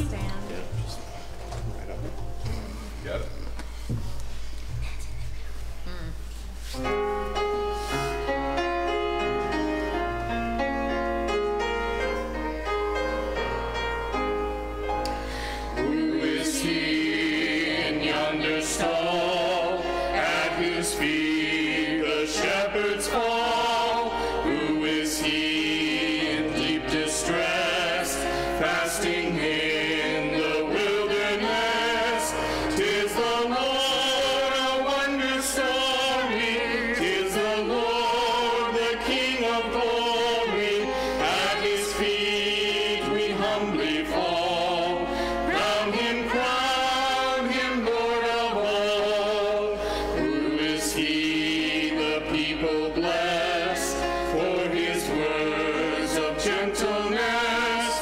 stand. Yeah, just right up. Got it. Who is he in yonder stall, at whose feet the shepherds fall? Who is he in deep distress, fasting in the wilderness? 'Tis the Lord, a wonder story. 'Tis the Lord, the King of glory. At his feet we humbly fall. Crown him, Lord of all. Who is he the people bless for his words of gentleness?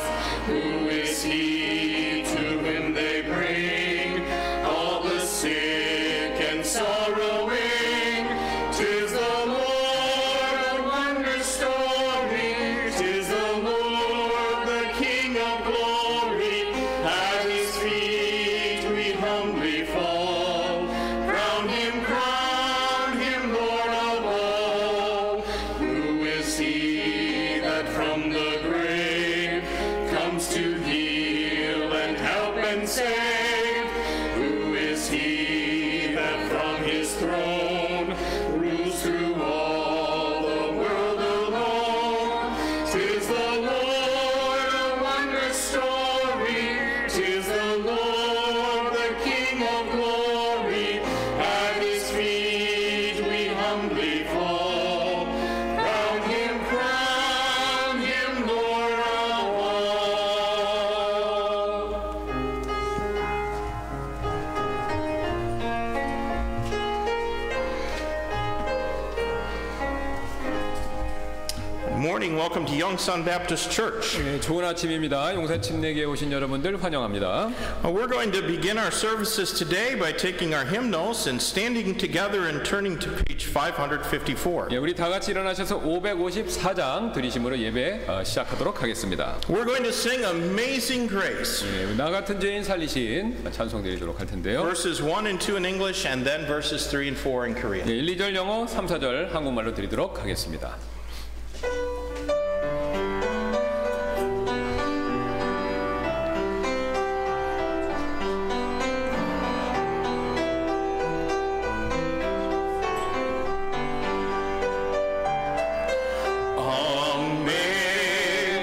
Who is he to him they bring all the sick and sorrowing? 'Tis the Lord, a wonder story. 'Tis the Lord, the King of glory. At his feet we humbly fall. Crown him, Lord of all. Who is he that from the grave comes to heal and help and save? Who is he that from his throne rules through all the world alone? 'Tis the Lord, a wonder story. 'Tis the Lord, the King of glory. At his feet we humbly fall. Crown him, Lord of all. Good morning. Welcome to Yongsan Baptist Church. 네, 좋은 아침입니다. 용산 침례교에 오신 여러분들 환영합니다. We're going to begin our services today by taking our hymnals and standing together and turning to page 554. 예, 우리 다 같이 일어나셔서 554장 들이심으로 예배 시작하도록 하겠습니다. We're going to sing Amazing Grace. 예, 나 같은 죄인 살리신 찬송 드리도록 할 텐데요. Verses 1 and 2 in English and then verses 3 and 4 in Korean. 예, 1, 2절 영어, 3, 4절 한국말로 드리도록 하겠습니다.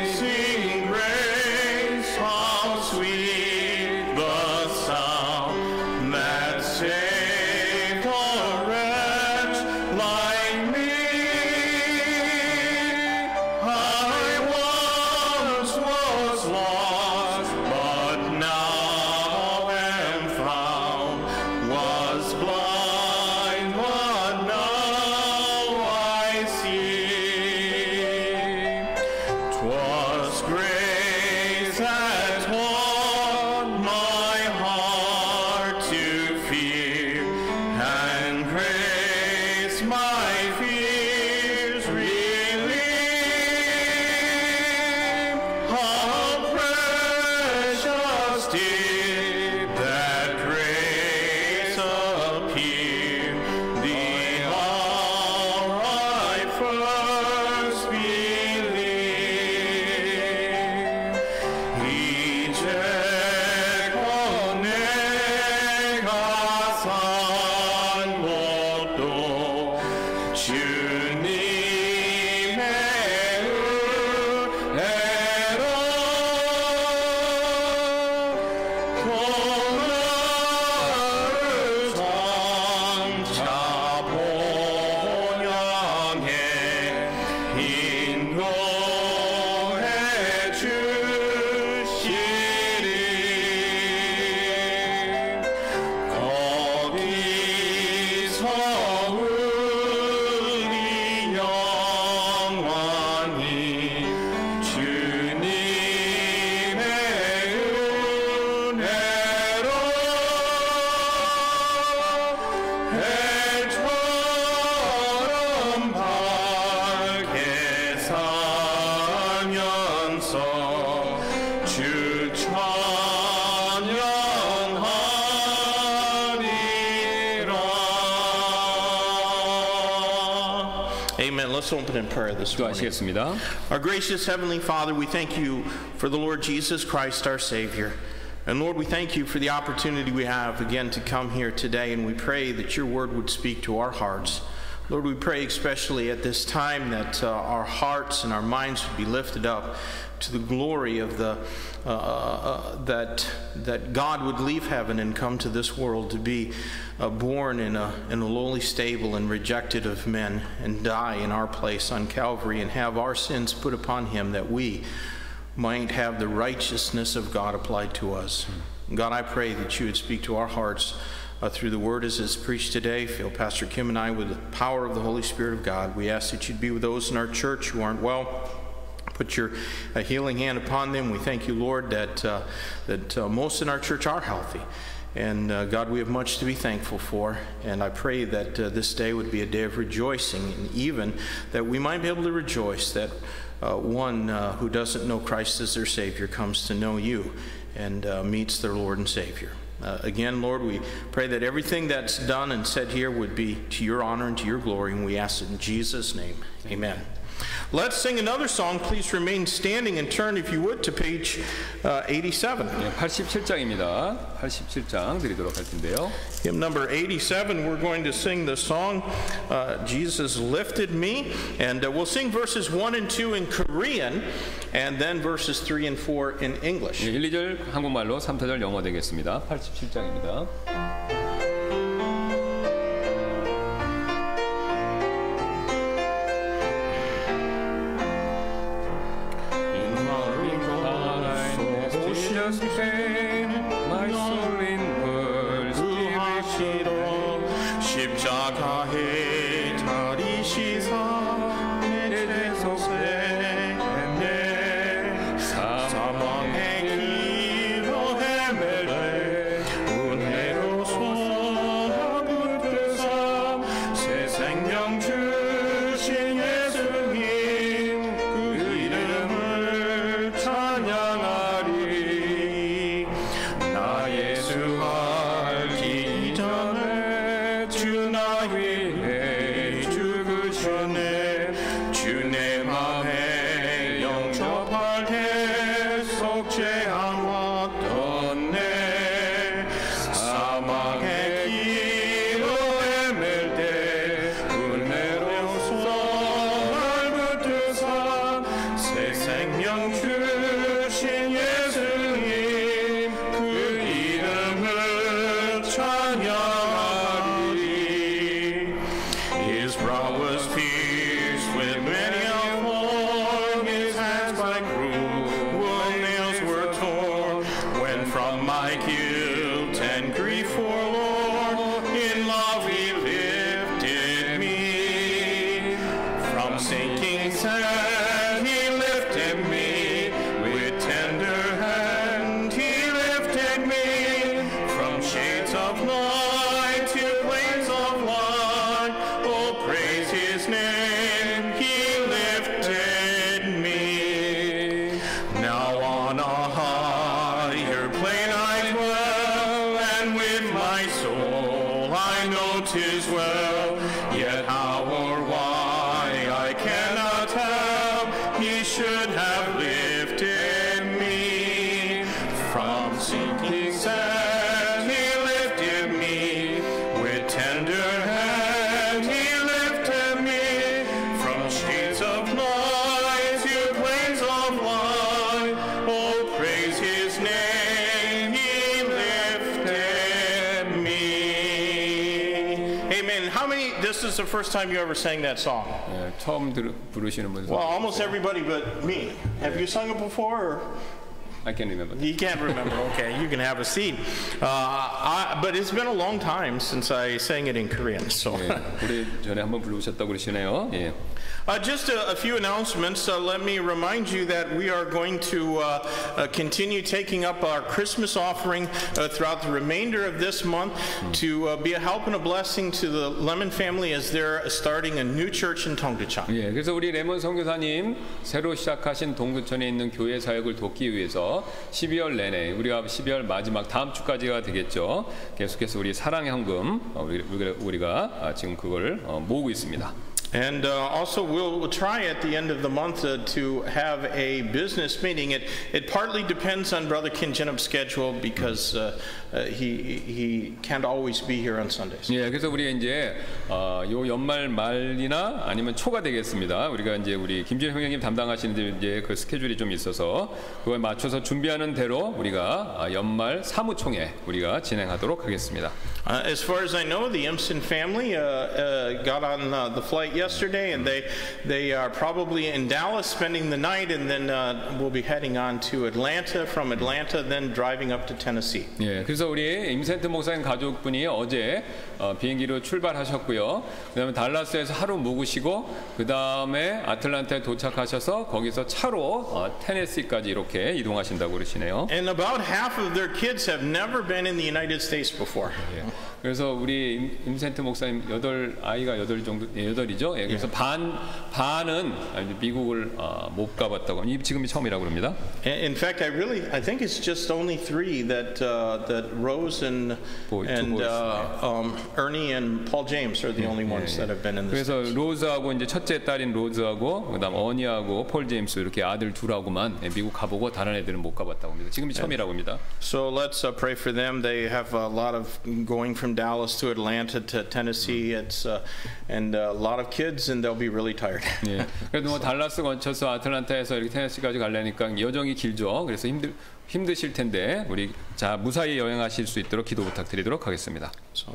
Amazing grace, how sweet the sound that saved a wretch like me. Amen. Let's open in prayer this morning. 기도하시겠습니다. Our gracious Heavenly Father, we thank you for the Lord Jesus Christ, our Savior. And Lord, we thank you for the opportunity we have again to come here today, and we pray that your word would speak to our hearts. Lord, we pray especially at this time that our hearts and our minds would be lifted up to the glory of that God would leave heaven and come to this world to be born in a lowly stable and rejected of men, and die in our place on Calvary and have our sins put upon him, that we might have the righteousness of God applied to us. God, I pray that you would speak to our hearts through the word as it's preached today. Fill Pastor Kim and I with the power of the Holy Spirit of God. We ask that you'd be with those in our church who aren't well. Put your healing hand upon them. We thank you, Lord, that most in our church are healthy. And God, we have much to be thankful for. And I pray that this day would be a day of rejoicing, and even that we might be able to rejoice that one who doesn't know Christ as their Savior comes to know you and meets their Lord and Savior. Again, Lord, we pray that everything that's done and said here would be to your honor and to your glory, and we ask it in Jesus' name. Amen. Let's sing another song. Please remain standing and turn, if you would, to page 87. 87장입니다. 87장 드리도록 할 텐데요. Hymn number 87, we're going to sing the song, Jesus Lifted Me. And we'll sing verses 1 and 2 in Korean, and then verses 3 and 4 in English. 1, 2절 한국말로 3, 4절 영어 되겠습니다. 87장입니다. 십자가에 다리시사 내 죄 속에 사망의 길로 헤매네 은혜로서 붙드사 새 생명 주신 예수님 그 이름을 찬양하리. 나 예수 알기 전에 주 나 위해 죽으셨네. 주내 맘에 영접할 때 속죄함 얻었네. 사망의 길로 헤맬 때 은혜로서 날 붙드사 새 생명 주신 예수님 그 이름을 찬양하리. His brow was pierced with many a thorn, his hands by cruel nails were torn. When from my guilt and grief forlorn, in love he lifted me. From sinking sand he lifted me, with tender hand he lifted me. From shades of night to plains of light, oh, praise his name, he lifted me. Now on a higher plane I dwell, and with my soul I know 'tis well. Yet how or why I cannot tell, he should have lifted me. From sinking sand he lifted me, with tender hand he lifted me. From shades of night to plains of light, oh, praise his name, he lifted me. Amen. How many, this is the first time you ever sang that song? 예, 처음 부르시는 분들. Well, almost everybody but me. Have you sung it before? Or? I can't remember. You can't remember. Okay, you can have a seat. But it's been a long time since I sang it in Korean. So. 예, 오래 전에 한번 부르셨다고 그러시네요. 예. Just a few announcements. Let me remind you that we are going to continue taking up our Christmas offering throughout the remainder of this month to be a help and a blessing to the Lemon family as they're starting a new church in Dongducheon. 예, 그래서 우리 레몬 선교사님 새로 시작하신 동두천에 있는 교회 사역을 돕기 위해서 12월 내내 우리가 12월 마지막 다음 주까지가 되겠죠. 계속해서 우리 사랑 현금 우리가 지금 그걸 모으고 있습니다. And also, we'll try at the end of the month to have a business meeting. It partly depends on Brother Kim Jinup's schedule because he can't always be here on Sundays. 예, 그래서 우리가 이제 요 연말 말이나 아니면 초가 되겠습니다. 우리가 이제 우리 김진우 형님 담당하시는 이제 그 스케줄이 좀 있어서 그거에 맞춰서 준비하는 대로 우리가 연말 사무총회 우리가 진행하도록 하겠습니다. As far as I know, the Imson family got on the flight yesterday, and they are probably in Dallas spending the night, and then we'll be heading on to Atlanta. From Atlanta, then driving up to Tennessee. 예, 그래서 우리 임센트 목사님 가족분이 어제 비행기로 출발하셨고요. 그다음에 달라스에서 하루 묵으시고 그다음에 아틀란타에 도착하셔서 거기서 차로 테네시까지 이렇게 이동하신다고 그러시네요. And about half of their kids have never been in the United States before. 예. 그래서 우리 임센트 목사님 아이가 8이죠. 예, 그래서 반은 미국을 못 가봤다고. 지금이 처음이라고 합니다. In fact, I think it's just only 3 that Rose and Ernie and Paul James are the only ones that have been in this. 그래서 로즈하고 이제 첫째 딸인 로즈하고 그다음 어니하고 폴 제임스 이렇게 아들 둘하고만 미국 가보고 다른 애들은 못 가봤다고 합니다. 지금이 처음이라고 합니다. So let's pray for them. They have a lot of going from Dallas to Atlanta to Tennessee. It's and a lot of kids, and they'll be really tired. 예. 그래도 뭐 달라스 거쳐서 아틀란타에서 이렇게 테네시까지 가려니까 여정이 길죠. 그래서 힘드실 텐데 우리 자 무사히 여행하실 수 있도록 기도 부탁드리도록 하겠습니다. So,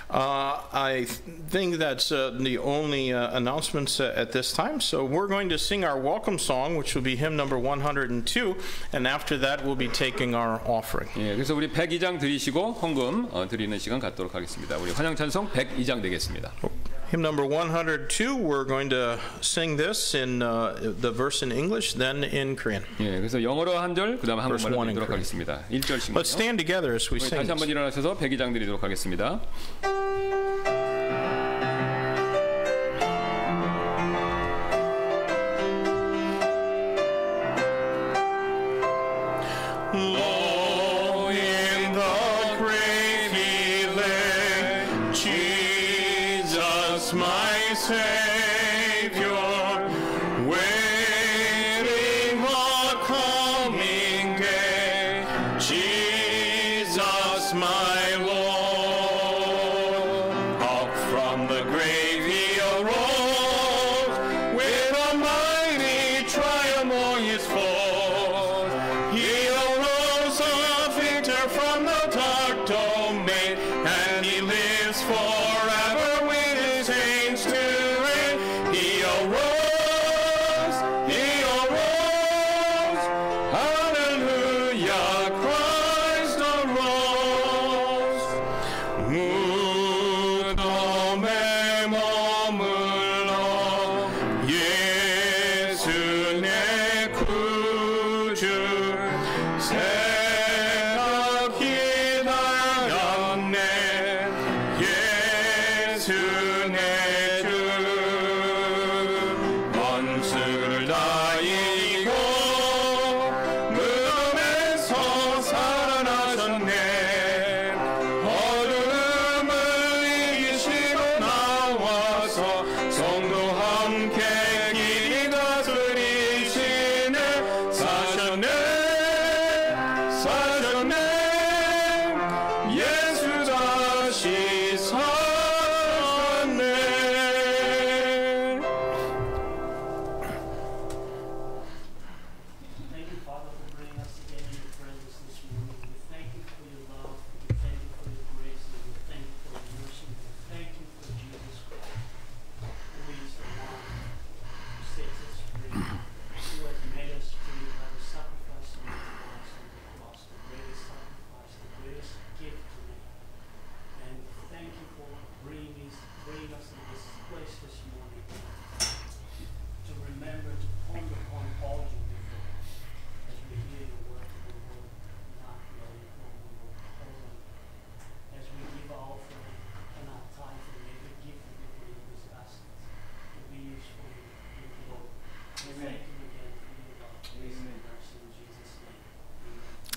I think that's the only announcements at this time. So we're going to sing our welcome song, which will be hymn number 102, and after that we'll be taking our offering. 예, 그래서 우리 102장 드리시고 헌금 드리는 시간 갖도록 하겠습니다. 우리 환영 찬송 102장 되겠습니다. Hymn number 102, we're going to sing this in the verse in English, then in Korean. 예, 그래서 영어로 한 절, 그다음 한국말로 드리도록 하겠습니다. 1절씩만요. Let's stand together as we sing. 다시 한번 일어나셔서 102장 드리도록 하겠습니다.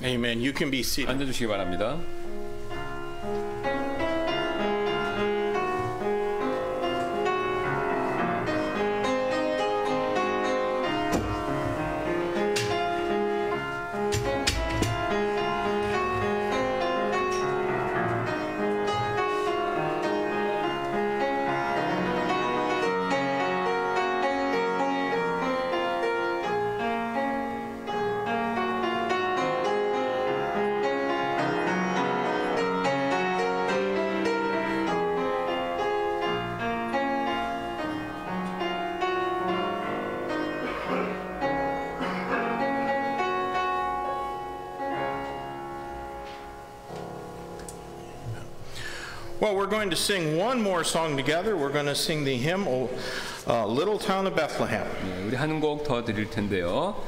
Amen. You can be seated. 앉아주시기 바랍니다. Well, we're going to sing one more song together. We're going to sing the hymn, Little Town of Bethlehem. 네, 우리 한 곡 더 드릴 텐데요.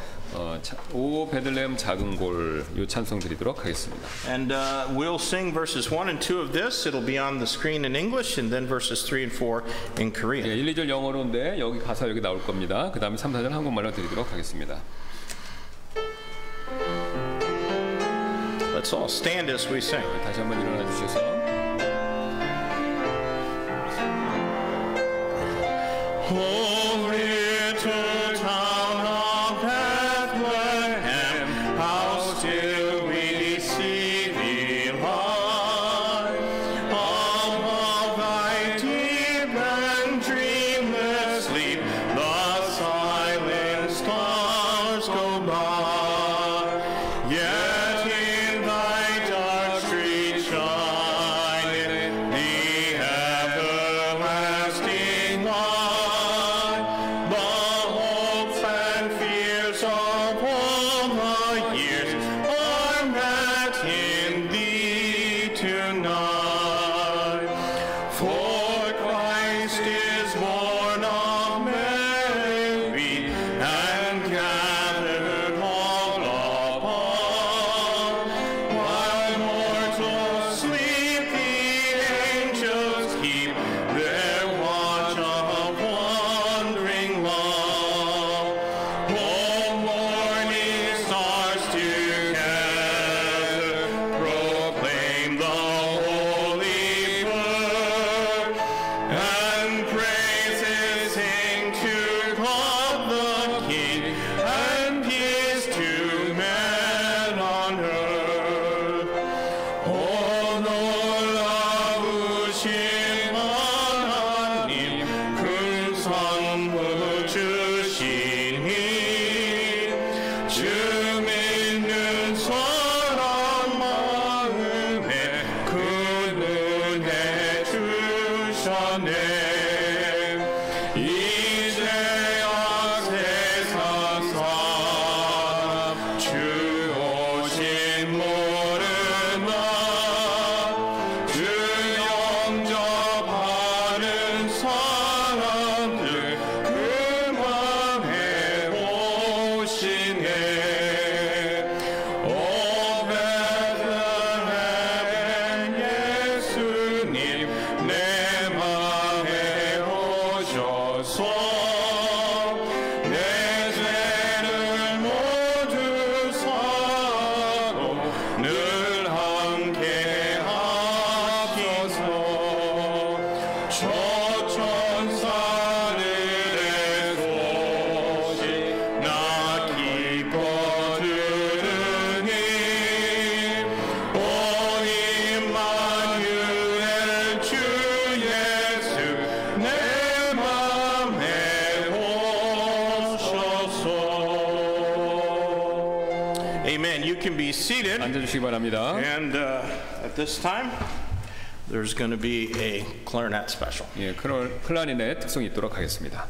오 베들레헴 작은 골 이 찬송 드리도록 하겠습니다. And we'll sing verses 1 and 2 of this. It'll be on the screen in English, and then verses 3 and 4 in Korean. 네, 1, 2절 영어로인데 여기 가사 여기 나올 겁니다. 그 다음에 3, 4절 한국말로 드리도록 하겠습니다. Let's all stand as we sing. 다시 한번 일어나 주셔서 Oh, little town of Bethlehem, how still we see thee lie. Above thy deep and dreamless sleep, the silent stars go by. Yet in thy dark street shineth the everlasting light. Amen. You can be seated. 앉아주시기 바랍니다. And at this time, there's going to be a clarinet special. 예, 클라리넷 특송이 있도록 하겠습니다.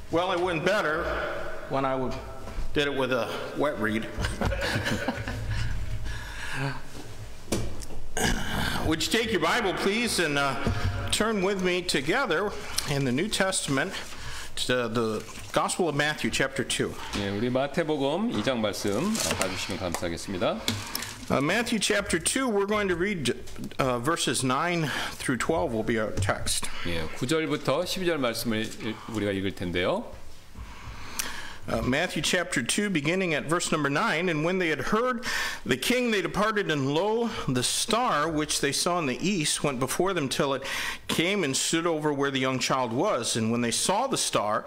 Well, it went better when I did it with a wet reed. Would you take your Bible, please, and turn with me together in the New Testament to the Gospel of Matthew, chapter 2. 예, 우리 마태복음 2장 말씀 봐주시면 감사하겠습니다. Matthew chapter 2, we're going to read verses 9 through 12 will be our text. 예, 9절부터 12절 말씀을 우리가 읽을 텐데요. Matthew chapter 2, beginning at verse number 9, and when they had heard the king, they departed, and lo, the star which they saw in the east went before them till it came and stood over where the young child was. And when they saw the star,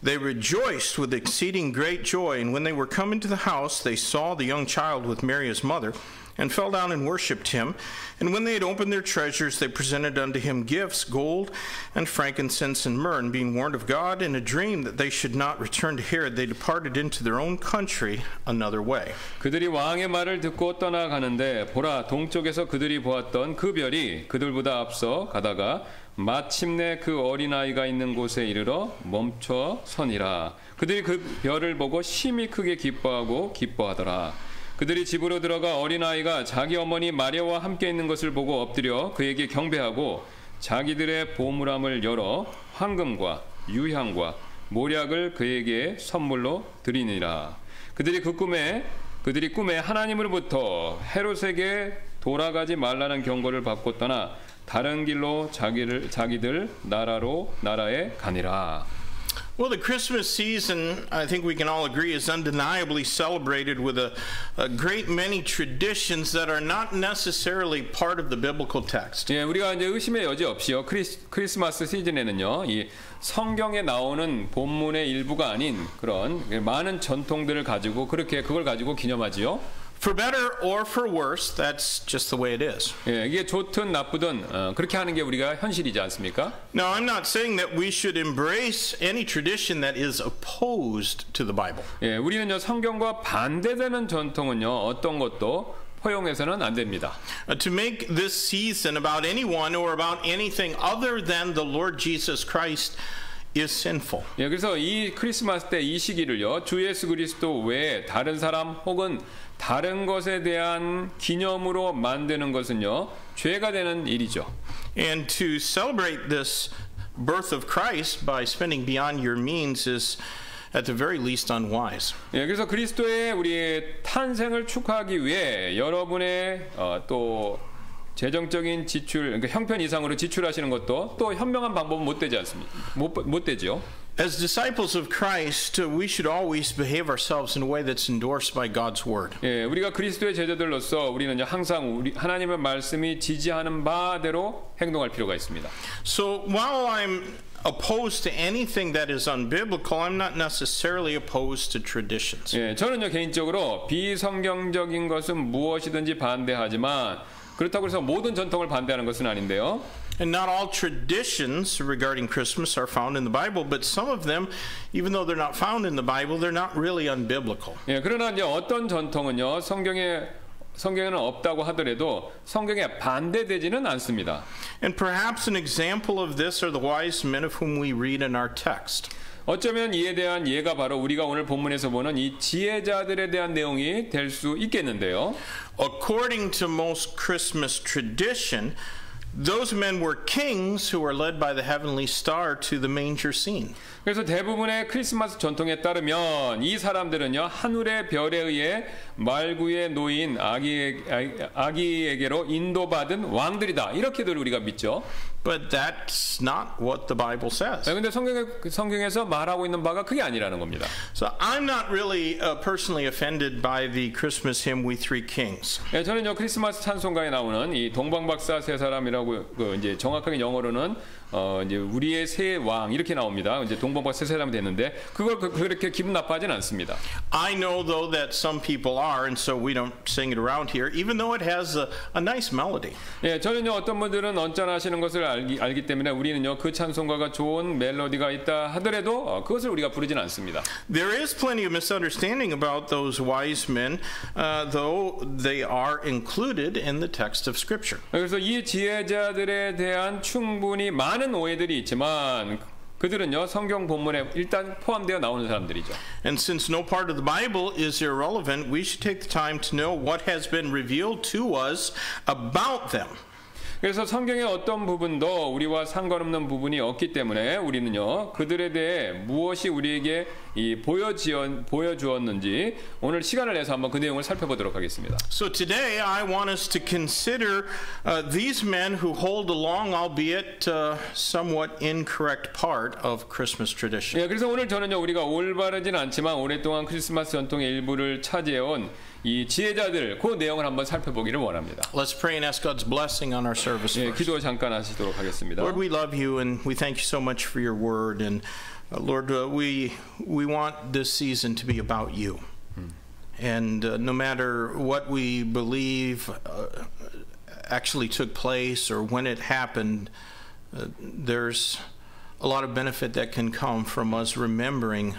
they rejoiced with exceeding great joy. And when they were come into the house, they saw the young child with Mary his mother, and fell down and worshipped him. And when they had opened their treasures, they presented unto him gifts, gold and frankincense and myrrh. And being warned of God in a dream that they should not return to Herod, they departed into their own country another way. 그들이 왕의 말을 듣고 떠나가는데 보라 동쪽에서 그들이 보았던 그 별이 그들보다 앞서 가다가 마침내 그 어린아이가 있는 곳에 이르러 멈춰 서니라. 그들이 그 별을 보고 심히 크게 기뻐하더라. 그들이 집으로 들어가 어린아이가 자기 어머니 마리아와 함께 있는 것을 보고 엎드려 그에게 경배하고 자기들의 보물함을 열어 황금과 유향과 모략을 그에게 선물로 드리니라. 그들이 꿈에 하나님으로부터 헤롯에게 돌아가지 말라는 경고를 받고 떠나 다른 길로 자기들 나라에 가니라. Well, the Christmas season, I think we can all agree, is undeniably celebrated with a great many traditions that are not necessarily part of the biblical text. 예, 우리가 이제 의심의 여지 없이요. 크리스마스 시즌에는요. 이 성경에 나오는 본문의 일부가 아닌 그런 많은 전통들을 가지고 그걸 가지고 기념하지요. For better or for worse, that's just the way it is. 예, 이게 좋든 나쁘든 그렇게 하는 게 우리가 현실이지 않습니까? Now, I'm not saying that we should embrace any tradition that is opposed to the Bible. 예, 우리는요 성경과 반대되는 전통은요 어떤 것도 허용해서는 안 됩니다. To make this season about anyone or about anything other than the Lord Jesus Christ is sinful. 예, 그래서 이 크리스마스 때 이 시기를요 주 예수 그리스도 외에 다른 사람 혹은 다른 것에 대한 기념으로 만드는 것은요 죄가 되는 일이죠. And to celebrate this birth of Christ by spending beyond your means is at the very least unwise. 예, 그래서 그리스도의 우리의 탄생을 축하하기 위해 여러분의 또 재정적인 지출, 그러니까 형편 이상으로 지출하시는 것도 또 현명한 방법은 못 되지 않습니까? 못 되죠. As disciples of Christ, we should always behave ourselves in a way that's endorsed by God's word. 예, 우리가 그리스도의 제자들로서 우리는 항상 하나님의 말씀이 지지하는 바대로 행동할 필요가 있습니다. So while I'm opposed to anything that is unbiblical, I'm not necessarily opposed to traditions. 예, 저는요 개인적으로 비성경적인 것은 무엇이든지 반대하지만 그렇다고 해서 모든 전통을 반대하는 것은 아닌데요. And not all traditions regarding Christmas are found in the Bible, but some of them, even though they're not found in the Bible, they're not really unbiblical. 예, 그러나 이제 어떤 전통은요 성경에는 없다고 하더라도 성경에 반대되지는 않습니다. And perhaps an example of this are the wise men of whom we read in our text. 어쩌면 이에 대한 예가 바로 우리가 오늘 본문에서 보는 이 지혜자들에 대한 내용이 될 수 있겠는데요. According to most Christmas tradition, those men were kings who were led by the heavenly star to the manger scene. 그래서 대부분의 크리스마스 전통에 따르면 이 사람들은요 하늘의 별에 의해 말구의 노인 아기에게로 인도받은 왕들이다 이렇게들 우리가 믿죠. But that's not what the Bible says. 그런데 성경에서 말하고 있는 바가 그게 아니라는 겁니다. So I'm not really personally offended by the Christmas hymn "We Three Kings." 네, 저는요 크리스마스 찬송가에 나오는 이 동방박사 세 사람이라고 이제 정확하게 영어로는 이제 우리의 세 왕 이렇게 나옵니다. 이제 동방박사 세 사람이 됐는데 그걸 그렇게 기분 나빠하진 않습니다. I know though that some people are, and so we don't sing it around here, even though it has a nice melody. 예, 저는요 어떤 분들은 언짢아하시는 것을 알기 때문에 우리는요 그 찬송가가 좋은 멜로디가 있다 하더라도 그것을 우리가 부르진 않습니다. There is plenty of misunderstanding about those wise men, though they are included in the text of Scripture. 그래서 이 지혜자들에 대한 충분히 많은 오해들이 있지만 그들은요 성경 본문에 일단 포함되어 나오는 사람들이죠. And since no part of the Bible is irrelevant, we should take the time to know what has been revealed to us about them. 그래서 성경의 어떤 부분도 우리와 상관없는 부분이 없기 때문에 우리는요 그들에 대해 무엇이 우리에게 보여주었는지 오늘 시간을 내서 한번 그 내용을 살펴보도록 하겠습니다. So today I want us to consider these men who hold a long, albeit somewhat incorrect part of Christmas tradition. 예, 그래서 오늘 저는요 우리가 올바르진 않지만 오랫동안 크리스마스 전통의 일부를 차지해온 이 지혜자들 그 내용을 한번 살펴보기를 원합니다. Let's pray and ask God's blessing on our service 예, first. 기도 잠깐 하시도록 하겠습니다. Lord, we love you and we thank you so much for your word. And Lord, we want this season to be about you. And no matter what we believe actually took place or when it happened, there's a lot of benefit that can come from us remembering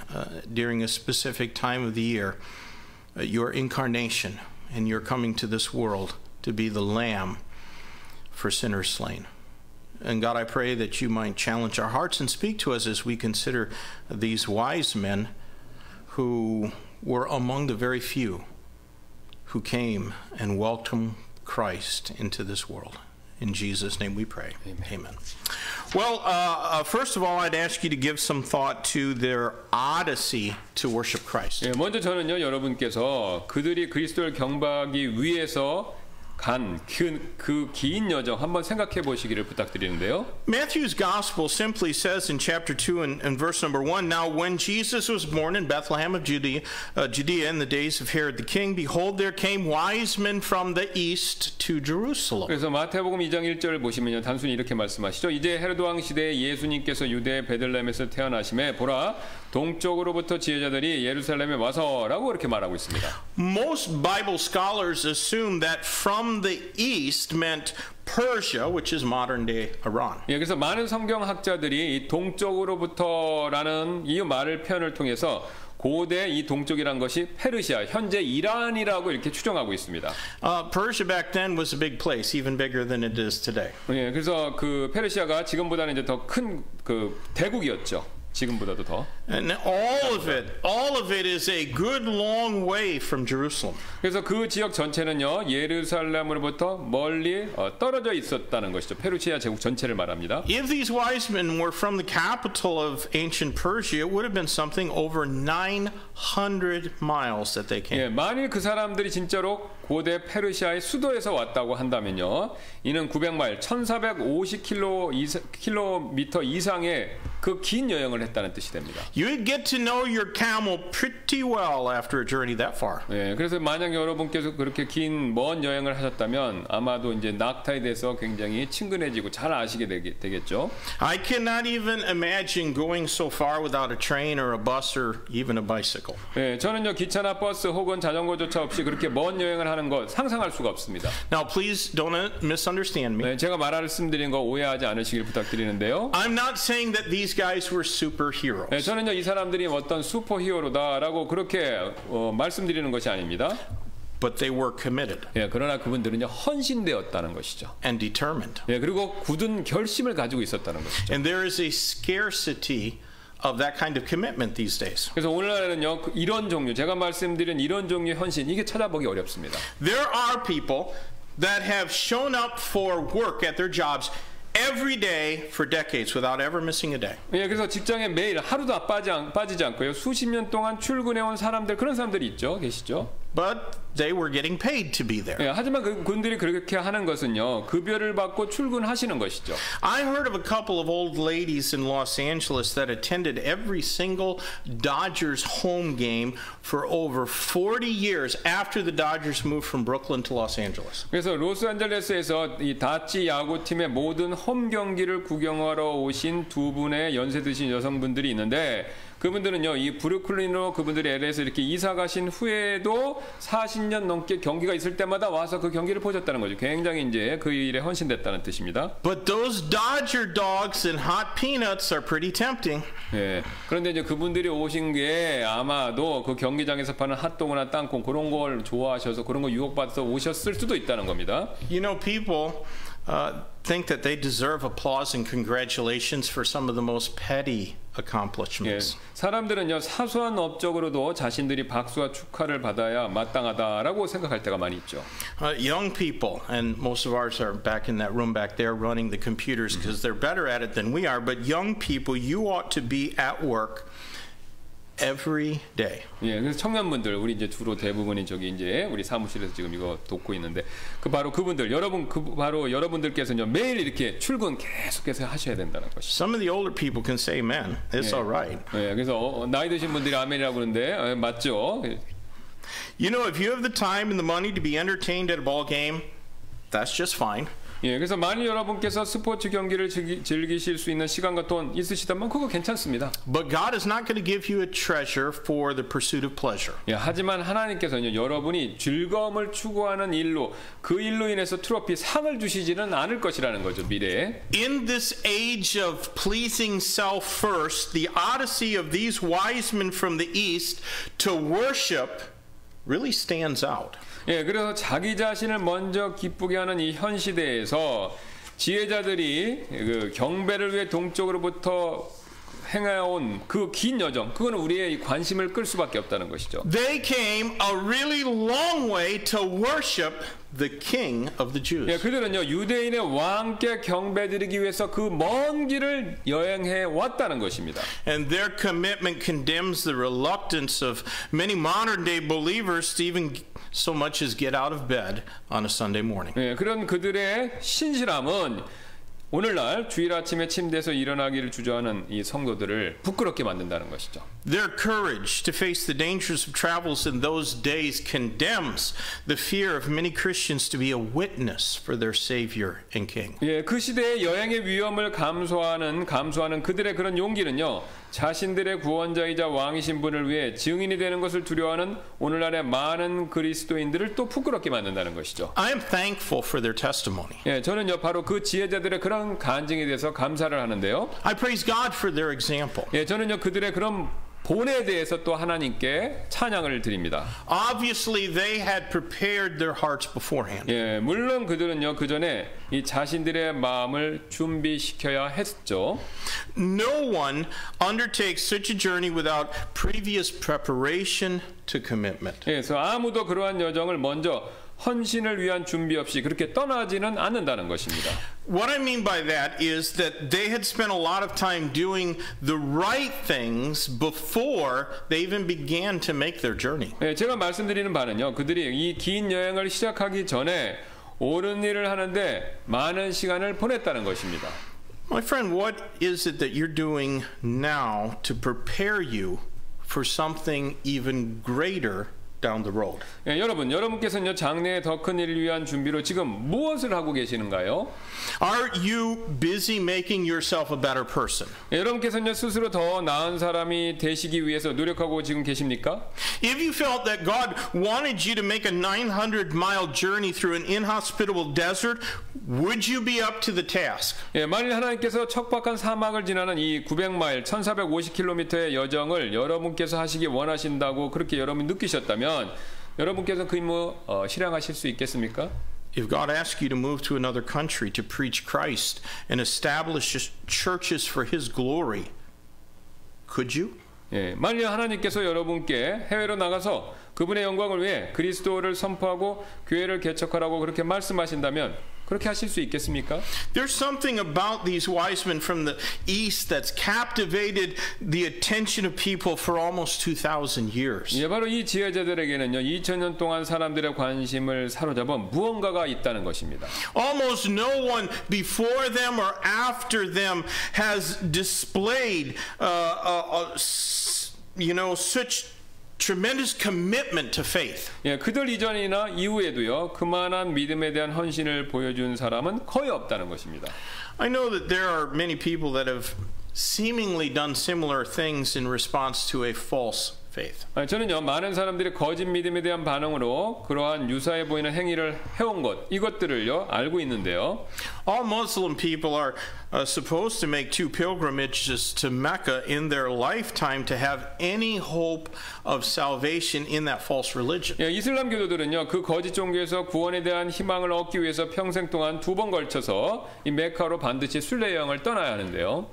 during a specific time of the year your incarnation and your coming to this world to be the lamb for sinners slain. And God, I pray that you might challenge our hearts and speak to us as we consider these wise men who were among the very few who came and welcomed Christ into this world. In Jesus' name we pray. Amen. Well, first of all, I'd ask you to give some thought to their odyssey to worship Christ. 예, 먼저 저는요 여러분께서 그들이 그리스도를 경배하기 위해서 간 그 긴 여정 한번 생각해 보시기를 부탁드리는데요. Matthew's gospel simply says in chapter 2 and verse number 1, Now when Jesus was born in Bethlehem of Judea in the days of Herod the king, behold, there came wise men from the east to Jerusalem. 그래서 마태복음 2장 1절을 보시면요 단순히 이렇게 말씀하시죠. 이제 헤로드 왕 시대에 예수님께서 유대 베들레헴에서 태어나심에 보라 동쪽으로부터 지혜자들이 예루살렘에 와서라고 그렇게 말하고 있습니다. Most Bible scholars assume that from the east meant Persia, which is modern day Iran. 예, 그래서 많은 성경학자들이 이 동쪽으로부터라는 이 말을 표현을 통해서 고대 이 동쪽이란 것이 페르시아, 현재 이란이라고 이렇게 추정하고 있습니다. Persia back then was a big place, even bigger than it is today. 예, 그래서 그 페르시아가 지금보다는 이제 더 큰 그 대국이었죠. 지금보다도 더. And all of it is a good long way from Jerusalem. 그래서 그 지역 전체는요 예루살렘으로부터 멀리 떨어져 있었다는 것이죠. 페르시아 제국 전체를 말합니다. If these wise men were from the capital of ancient Persia, it would have been something over 900 miles that they came. 예, 만일 그 사람들이 진짜로 고대 페르시아의 수도에서 왔다고 한다면요, 이는 900마일, 1,450km 이상의 그 긴 여행을 했다는 뜻이 됩니다. You'd get to know your camel pretty well after a journey that far. 예, 그래서 만약 여러분께서 그렇게 긴 먼 여행을 하셨다면 아마도 이제 낙타에 대해서 굉장히 친근해지고 잘 아시게 되겠죠. I cannot even imagine going so far without a train or a bus or even a bicycle. 예, 저는요 기차나 버스 혹은 자전거조차 없이 그렇게 먼 여행을 하는 것 상상할 수가 없습니다. Now, please don't misunderstand me. 네, 제가 말씀드린 거 오해하지 않으시길 부탁드리는데요. I'm not saying that these guys were superheroes. 네, 저는요 이 사람들이 어떤 슈퍼히어로다라고 그렇게 말씀드리는 것이 아닙니다. But they were committed. 예, 그러나 그분들은요 헌신되었다는 것이죠. And determined. 예, 그리고 굳은 결심을 가지고 있었다는 것이죠. And there is a scarcity of that kind of commitment these days. 그래서 오늘날에는요 이런 종류, 제가 말씀드린 이런 종류의 헌신 이게 찾아보기 어렵습니다. There are people that have shown up for work at their jobs every day for decades without ever missing a day. 예, 그래서 직장에 매일 하루도 빠지지 않고요 수십 년 동안 출근해온 사람들 그런 사람들이 있죠, 계시죠? But they were getting paid to be there. 예, 하지만 그분들이 그렇게 하는 것은요 급여를 받고 출근하시는 것이죠. I heard of a couple of old ladies in Los Angeles that attended every single Dodgers home game for over 40 years after the Dodgers moved from Brooklyn to Los Angeles. 그래서 로스앤젤레스에서 이 다치 야구팀의 모든 홈 경기를 구경하러 오신 두 분의 연세 드신 여성분들이 있는데 그분들은요 이 브루클린으로 그분들이 LA에서 이렇게 이사 가신 후에도 40년 넘게 경기가 있을 때마다 와서 그 경기를 보셨다는 거죠. 굉장히 이제 그 일에 헌신됐다는 뜻입니다. But those Dodger dogs and hot peanuts are pretty tempting. 예. 그런데 이제 그분들이 오신 게 아마도 그 경기장에서 파는 핫도그나 땅콩 그런 걸 좋아하셔서 그런 거 유혹받아서 오셨을 수도 있다는 겁니다. You know, people think that they deserve applause and congratulations for some of the most petty 예, accomplishments. 사람들은요 사소한 업적으로도 자신들이 박수와 축하를 받아야 마땅하다라고 생각할 때가 많이 있죠. Young people, and most of ours are back in that room back there running the computers because they're better at it than we are, but young people, you ought to be at work every day. 예, 그래서 청년분들 우리 이제 주로 대부분이 저기 이제 우리 사무실에서 지금 이거 돕고 있는데 그 바로 그분들 바로 여러분들께서는요 매일 이렇게 출근 계속해서 하셔야 된다는 것이죠. Some of the older people can say amen. It's all right. 예, 그래서 나이 드신 분들이 아멘이라고 그러는데 맞죠? You know, if you have the time and the money to be entertained at a ball game, that's just fine. 예, 그래서 만일 여러분께서 스포츠 경기를 즐기실 수 있는 시간과 돈 있으시다면 그거 괜찮습니다. But God is not going to give you a treasure for the pursuit of pleasure. 예, 하지만 하나님께서는 여러분이 즐거움을 추구하는 일로 그 일로 인해서 트로피 상을 주시지는 않을 것이라는 거죠, 미래에. In this age of pleasing self first, the odyssey of these wise men from the east to worship really stands out. 예, 그래서 자기 자신을 먼저 기쁘게 하는 이 현 시대에서 지혜자들이 그 경배를 위해 동쪽으로부터 행해온 그 긴 여정, 그거는 우리의 관심을 끌 수밖에 없다는 것이죠. They came a really long way to worship the King of the Jews. 예, 그들은요 유대인의 왕께 경배드리기 위해서 그 먼 길을 여행해 왔다는 것입니다. And their commitment condemns the reluctance of many modern day believers to even so much as get out of bed on a Sunday morning. 예, 그런 그들의 신실함은 오늘날 주일 아침에 침대에서 일어나기를 주저하는 이 성도들을 부끄럽게 만든다는 것이죠. Their courage to face the dangers of travels in those days condemns the fear of many Christians to be a witness for their Savior and King. 예, 그 시대의 여행의 위험을 감수하는 그들의 그런 용기는요. 자신들의 구원자이자 왕이신 분을 위해 증인이 되는 것을 두려워하는 오늘날의 많은 그리스도인들을 또 부끄럽게 만든다는 것이죠. I am thankful for their testimony. 예, 저는요 바로 그 지혜자들의 그런 간증에 대해서 감사를 하는데요. I praise God for their example. 예, 저는요 그들의 그런 본에 대해서 또 하나님께 찬양을 드립니다. Obviously, they had prepared their hearts beforehand. 예, 물론 그들은요 그 전에 이 자신들의 마음을 준비시켜야 했죠. No one undertakes such a journey without previous preparation to commitment. 예, 그래서 아무도 그러한 여정을 먼저 헌신을 위한 준비 없이 그렇게 떠나지는 않는다는 것입니다. What I mean by that is that they had spent a lot of time doing the right things before they even began to make their journey. 예, 제가 말씀드리는 바는요. 그들이 이 긴 여행을 시작하기 전에 옳은 일을 하는데 많은 시간을 보냈다는 것입니다. My friend, what is it that you're doing now to prepare you for something even greater down the road? 예, 여러분께서는요 장래에 더 큰 일을 위한 준비로 지금 무엇을 하고 계시는가요? Are you busy making yourself a better person? 예, 여러분께서는요 스스로 더 나은 사람이 되시기 위해서 노력하고 지금 계십니까? If you felt that God wanted you to make a 900-mile journey through an inhospitable desert, would you be up to the task? 예, 만일 하나님께서 척박한 사막을 지나는 이 900마일 1450km의 여정을 여러분께서 하시기 원하신다고 그렇게 여러분이 느끼셨다면 여러분께서 그 임무 실행하실 수 있겠습니까? If God asked you to move to another country to preach Christ and establish churches for His glory, could you? 예, 만일 하나님께서 여러분께 해외로 나가서 그분의 영광을 위해 그리스도를 선포하고 교회를 개척하라고 그렇게 말씀하신다면 그렇게 하실 수 있겠습니까? There's something about these wise men from the east that's captivated the attention of people for almost 2,000 years. 예, 바로 이 지혜자들에게는요 2000년 동안 사람들의 관심을 사로잡은 무언가가 있다는 것입니다. Almost no one before them or after them has displayed such tremendous commitment to faith. 예, 그들 이전이나 이후에도요 그만한 믿음에 대한 헌신을 보여준 사람은 거의 없다는 것입니다. I know that there are many people that have seemingly done similar things in response to a false faith. 저는요 많은 사람들이 거짓 믿음에 대한 반응으로 그러한 유사해 보이는 행위를 해온 이것들을요 알고 있는데요. All Muslim people are supposed to make 2 pilgrimages to Mecca in their lifetime to have any hope of salvation in that false religion. 예, 이슬람 교도들은요, 그 거짓 종교에서 구원에 대한 희망을 얻기 위해서 평생 동안 2번 걸쳐서 이 메카로 반드시 순례 여행을 떠나야 하는데요.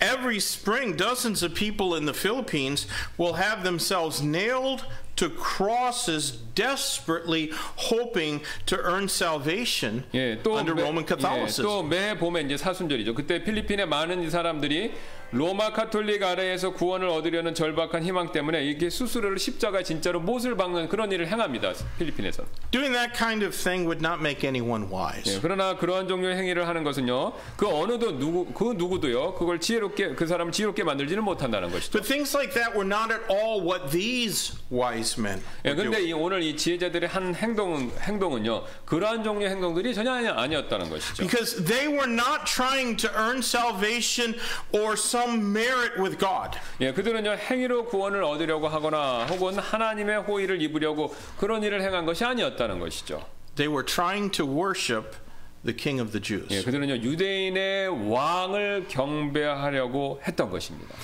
Every spring, dozens of people in the Philippines will have themselves nailed to crosses, desperately hoping to earn salvation under Roman Catholicism. 또 매 봄에 이제 사순절이죠. 그때 필리핀의 많은 이 사람들이 로마 카톨릭 아래에서 구원을 얻으려는 절박한 희망 때문에 이렇게 스스로를 십자가에 진짜로 못을 박는 그런 일을 행합니다. 필리핀에서. Doing that kind of thing would not make anyone wise. 예, 그러나 그러한 종류의 행위를 하는 것은요, 그 어느도 누구도요, 그걸 지혜롭게 그 사람을 지혜롭게 만들지는 못한다는 것이죠. But things like that were not at all what these wise men 예, were 근데 doing. 오늘 이 지혜자들의 한 행동은요, 그러한 종류의 행동들이 전혀 아니었다는 것이죠. Because they were not trying to earn salvation or some merit with God. 예, 그들은요, 행위로 구원을 얻으려고 하거나 혹은 하나님의 호의를 입으려고 그런 일을 행한 것이 아니었다는 것이죠. They were trying to worship the King of the Jews. 예, 그들은요, 유대인의 왕을 경배하려고 했던 것입니다.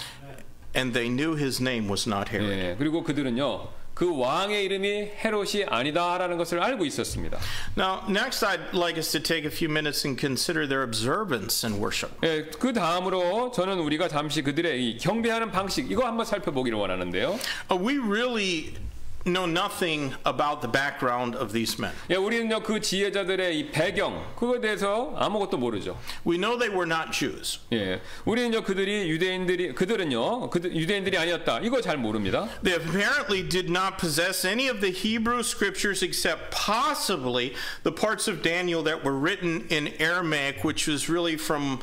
And they knew his name was not Herod. 예, 그리고 그들은요, 그 왕의 이름이 헤롯이 아니다라는 것을 알고 있었습니다. Now, next I'd like us to take a few minutes and consider their observance and worship. 예, 그 다음으로 저는 우리가 잠시 그들의 이 경배하는 방식 이거 한번 살펴보기를 원하는데요. We really know nothing about the background of these men. 예, 우리는요 그 지혜자들의 이 배경 그거에 대해서 아무것도 모르죠. We know they were not Jews. 예, 우리는요 유대인들이 아니었다. 이거 잘 모릅니다. They apparently did not possess any of the Hebrew scriptures except possibly the parts of Daniel that were written in Aramaic, which was really from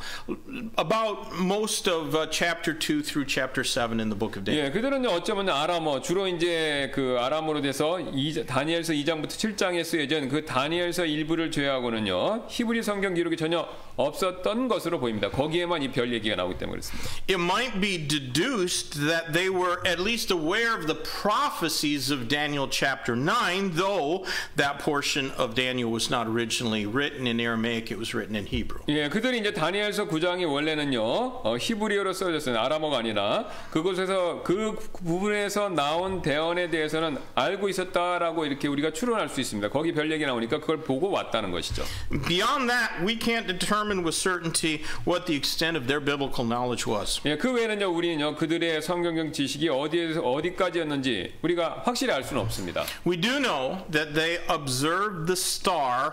about most of chapter 2 through chapter 7 in the book of Daniel. 예, 그들은요 어쩌면 아람어 주로 이제 그 아람어로 돼서 다니엘서 2장부터 7장에 쓰여진 그 다니엘서 일부를 제외하고는요 히브리 성경 기록이 전혀 없었던 것으로 보입니다. 거기에만 이 별 얘기가 나오기 때문에 그렇습니다. It might be deduced that they were at least aware of the prophecies of Daniel chapter 9, though that portion of Daniel was not originally written in Aramaic, it was written in Hebrew. 예, 그들이 이제 다니엘서 9장이 원래는요 히브리어로 써졌어요. 아람어가 아니라 그곳에서 그 부분에서 나온 대언에 대해서는 알고 있었다라고 이렇게 우리가 추론할 수 있습니다. 거기 별 얘기 나오니까 그걸 보고 왔다는 것이죠. Beyond that, we can't determine with certainty what the extent of their biblical knowledge was. 예, 그 외에는요 우리는요 그들의 성경적 지식이 어디에서 어디까지였는지 우리가 확실히 알 수는 없습니다. We do know that they observed the star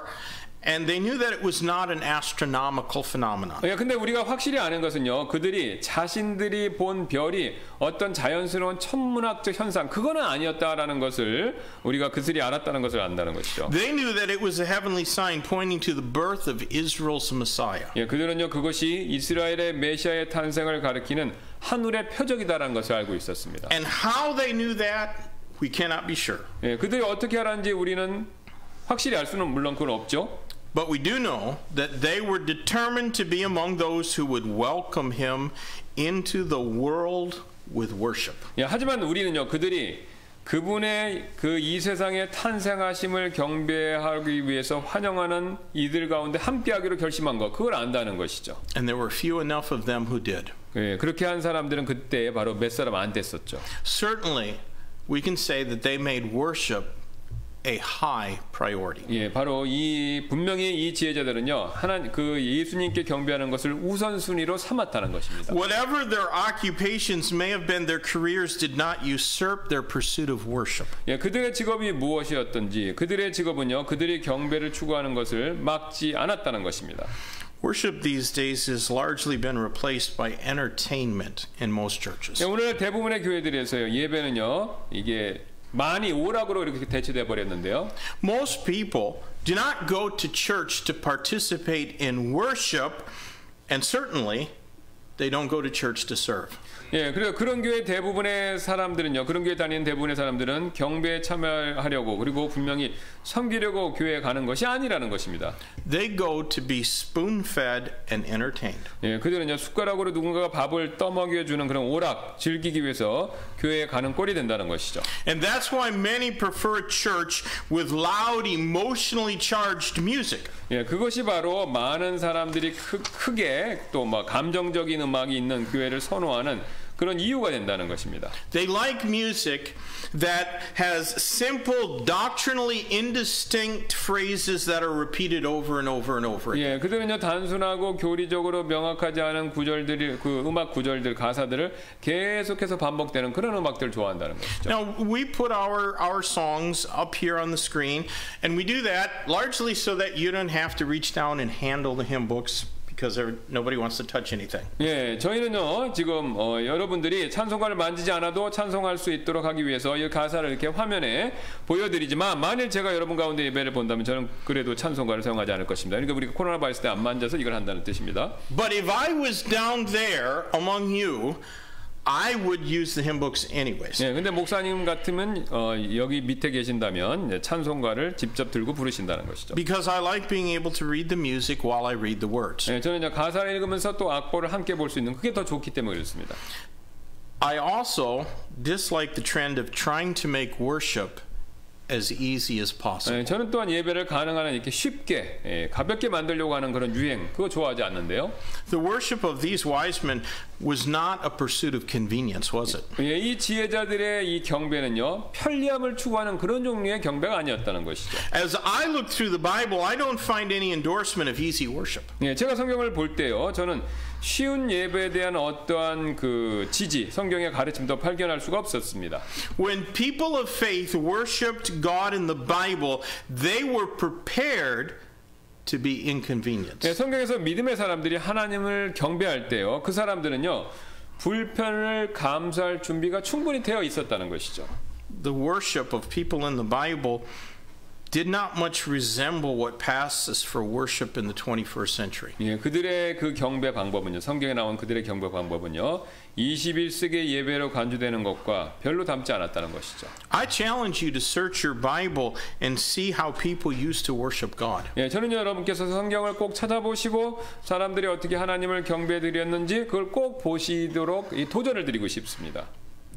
and they knew that it was not an astronomical phenomenon. 예, 근데 우리가 확실히 아는 것은요 그들이 자신들이 본 별이 어떤 자연스러운 천문학적 현상 그거는 아니었다라는 것을 우리가 그들이 알았다는 것을 안다는 것이죠. They knew that it was a heavenly sign pointing to the birth of Israel's Messiah. 예, 그들은요 그것이 이스라엘의 메시아의 탄생을 가리키는 하늘의 표적이다라는 것을 알고 있었습니다. And how they knew that, we cannot be sure. 예, 그들이 어떻게 알았는지 우리는 확실히 알 수는 물론 그건 없죠. But we do know that they were determined to be among those who would welcome him into the world with worship. 예, 하지만 우리는요 그들이 그분의 그 이 세상에 탄생하심을 경배하기 위해서 환영하는 이들 가운데 함께하기로 결심한 것 그걸 안다는 것이죠. And there were few enough of them who did. 예, 그렇게 한 사람들은 그때 바로 몇 사람 안 됐었죠. Certainly, we can say that they made worship a high priority. 예, 바로 분명히 이 지혜자들은요 그 예수님께 경배하는 것을 우선순위로 삼았다는 것입니다. Whatever their occupations may have been, their careers did not usurp their pursuit of worship. 예, 그들의 직업이 무엇이었든지 그들의 직업은요 그들이 경배를 추구하는 것을 막지 않았다는 것입니다. Worship these days has largely been replaced by entertainment in most churches. 예, 오늘 대부분의 교회들에서요 예배는요 이게 많이 오락으로 이렇게 대체돼 버렸는데요. Most people do not go to church to participate in worship, and certainly they don't go to church to serve. 예, 그래서 그런 교회 대부분의 사람들은요, 그런 교회 다니는 대부분의 사람들은 경배에 참여하려고 그리고 분명히 섬기려고 교회에 가는 것이 아니라는 것입니다. They go to be spoon-fed and entertained. 예, 그들은요 숟가락으로 누군가가 밥을 떠먹여 주는 그런 오락 즐기기 위해서 교회에 가는 꼴이 된다는 것이죠. And that's why many prefer a church with loud, emotionally charged music. 예, 그것이 바로 많은 사람들이 크게 또 막 감정적인 음악이 있는 교회를 선호하는 그런 이유가 된다는 것입니다. They like music that has simple, doctrinally indistinct phrases that are repeated over and over and over again. 예, 그들은요 단순하고 교리적으로 명확하지 않은 구절들이 그 음악 구절들 가사들을 계속해서 반복되는 그런 음악들을 좋아한다는 것이죠. Now, we put our songs up here on the screen, and we do that largely so that you don't have to reach down and handle the hymn books. Because nobody wants to touch anything. 예, 저희는요 지금 여러분들이 찬송가를 만지지 않아도 찬송할 수 있도록 하기 위해서 이 가사를 이렇게 화면에 보여드리지만 만일 제가 여러분 가운데 예배를 본다면 저는 그래도 찬송가를 사용하지 않을 것입니다. 그러니까 우리가 코로나 바이러스 때 안 만져서 이걸 한다는 뜻입니다. But if I was down there among you, I would use the hymn books anyways. 예, 근데 목사님 같으면 여기 밑에 계신다면 찬송가를 직접 들고 부르신다는 것이죠. Because I like being able to read the music while I read the words. 예, 저는 이제 가사를 읽으면서 또 악보를 함께 볼 수 있는 그게 더 좋기 때문에 그렇습니다. I also dislike the trend of trying to make worship as easy as possible. 예, 저는 또한 예배를 가능한 이렇게 쉽게 가볍게 만들려고 하는 그런 유행 그거 좋아하지 않는데요. The worship of these wise men was not a pursuit of convenience, was it? 예, 이 지혜자들의 이 경배는요 편리함을 추구하는 그런 종류의 경배가 아니었다는 것이죠. As I look through the Bible, I don't find any endorsement of easy worship. 예, 제가 성경을 볼 때요 저는 쉬운 예배에 대한 어떠한 그 지지, 성경의 가르침도 발견할 수가 없었습니다. When people of faith worshipped God in the Bible, they were prepared to be inconvenienced. 예, 성경에서 믿음의 사람들이 하나님을 경배할 때요, 그 사람들은요 불편을 감수할 준비가 충분히 되어 있었다는 것이죠. The worship of people in the Bible did not much resemble what passes for worship in the 21st century. 예, 그들의 그 경배 방법은요, 성경에 나온 그들의 경배 방법은요, 21세기 예배로 간주되는 것과 별로 닮지 않았다는 것이죠. I challenge you to search your Bible and see how people used to worship God. 예, 저는 여러분께서 성경을 꼭 찾아보시고 사람들이 어떻게 하나님을 경배드렸는지 그걸 꼭 보시도록 이 도전을 드리고 싶습니다.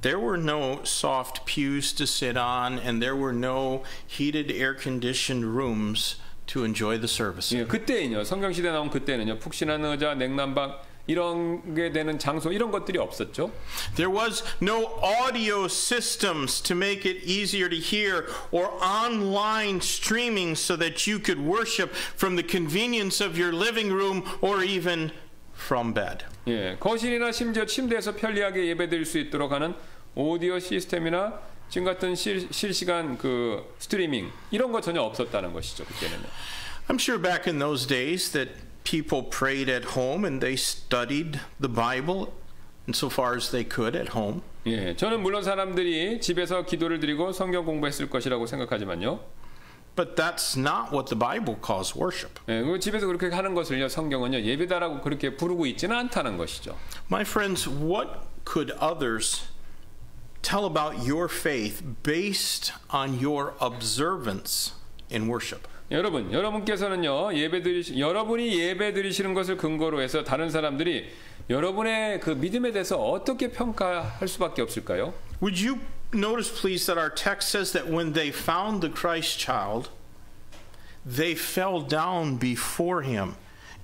There were no soft pews to sit on, and there were no heated, air-conditioned rooms to enjoy the service. 예, 그때는요, 성경 시대 나온 그때는요, 푹신한 의자, 냉난방 이런 게 되는 장소 이런 것들이 없었죠. There was no audio systems to make it easier to hear or online streaming so that you could worship from the convenience of your living room or even from bed. 예, 거실이나 심지어 침대에서 편리하게 예배드릴 수 있도록 하는 오디오 시스템이나 지금 같은 실시간 그 스트리밍 이런 거 전혀 없었다는 것이죠. 그때는요. I'm sure back in those days that people prayed at home and they studied the Bible insofar as they could at home. 예, 저는 물론 사람들이 집에서 기도를 드리고 성경 공부했을 것이라고 생각하지만요. But that's not what the Bible calls worship. 예, 그 집에서 그렇게 하는 것을요, 성경은요 예배다라고 그렇게 부르고 있지는 않다는 것이죠. My friends, what could others tell about your faith based on your observance in worship? 여러분께서는요 여러분이 예배 드리시는 것을 근거로 해서 다른 사람들이 여러분의 그 믿음에 대해서 어떻게 평가할 수밖에 없을까요? Would you notice please that our text says that when they found the Christ child, they fell down before him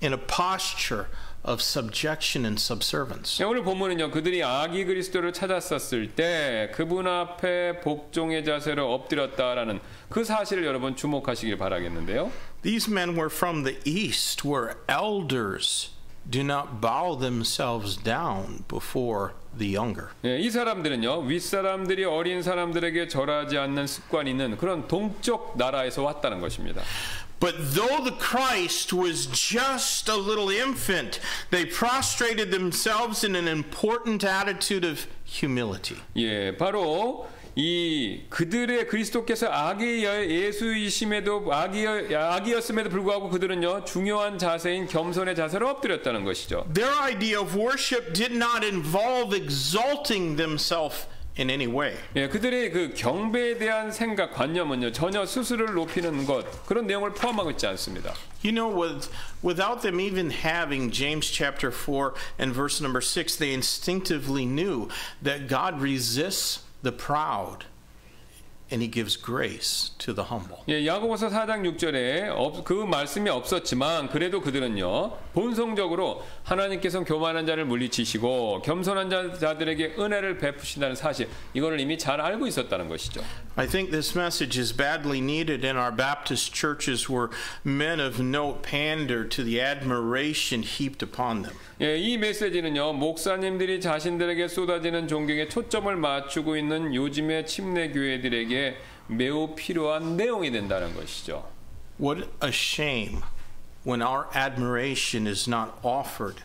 in a posture of subjection and subservience. 오늘 본문은요 그들이 아기 그리스도를 찾았었을 때 그분 앞에 복종의 자세로 엎드렸다라는 그 사실을 여러분 주목하시길 바라겠는데요. These men were from the east, where elders do not bow themselves down before the younger. 예, 이 사람들은요 윗사람들이 어린 사람들에게 절하지 않는 습관이 있는 그런 동쪽 나라에서 왔다는 것입니다. But though the Christ was just a little infant, they prostrated themselves in an important attitude of humility. 예, 바로 이 그들의 그리스도께서 악의 예수이심에도 악이었음에도 불구하고 그들은요 중요한 자세인 겸손의 자세로 엎드렸다는 것이죠. Their idea of worship did not involve exalting themselves in any way. 예, 그들의 그 경배에 대한 생각, 관념은요 전혀 스스로를 높이는 것 그런 내용을 포함하고 있지 않습니다. You know, without them even having James chapter 4 and verse number 6, they instinctively knew that God resists the proud and he gives grace to the humble. 예, 야고보서 4장 6절에 그 말씀이 없었지만 그래도 그들은요 본성적으로 하나님께서 교만한 자를 물리치시고 겸손한 자들에게 은혜를 베푸신다는 사실 이거를 이미 잘 알고 있었다는 것이죠. I think this message is badly needed in our Baptist churches where men of note pander to the admiration heaped upon them. 예, 이 메시지는요 목사님들이 자신들에게 쏟아지는 존경에 초점을 맞추고 있는 요즘의 침례 교회들에게 매우 필요한 내용이 된다는 것이죠. What a shame when our admiration is not offered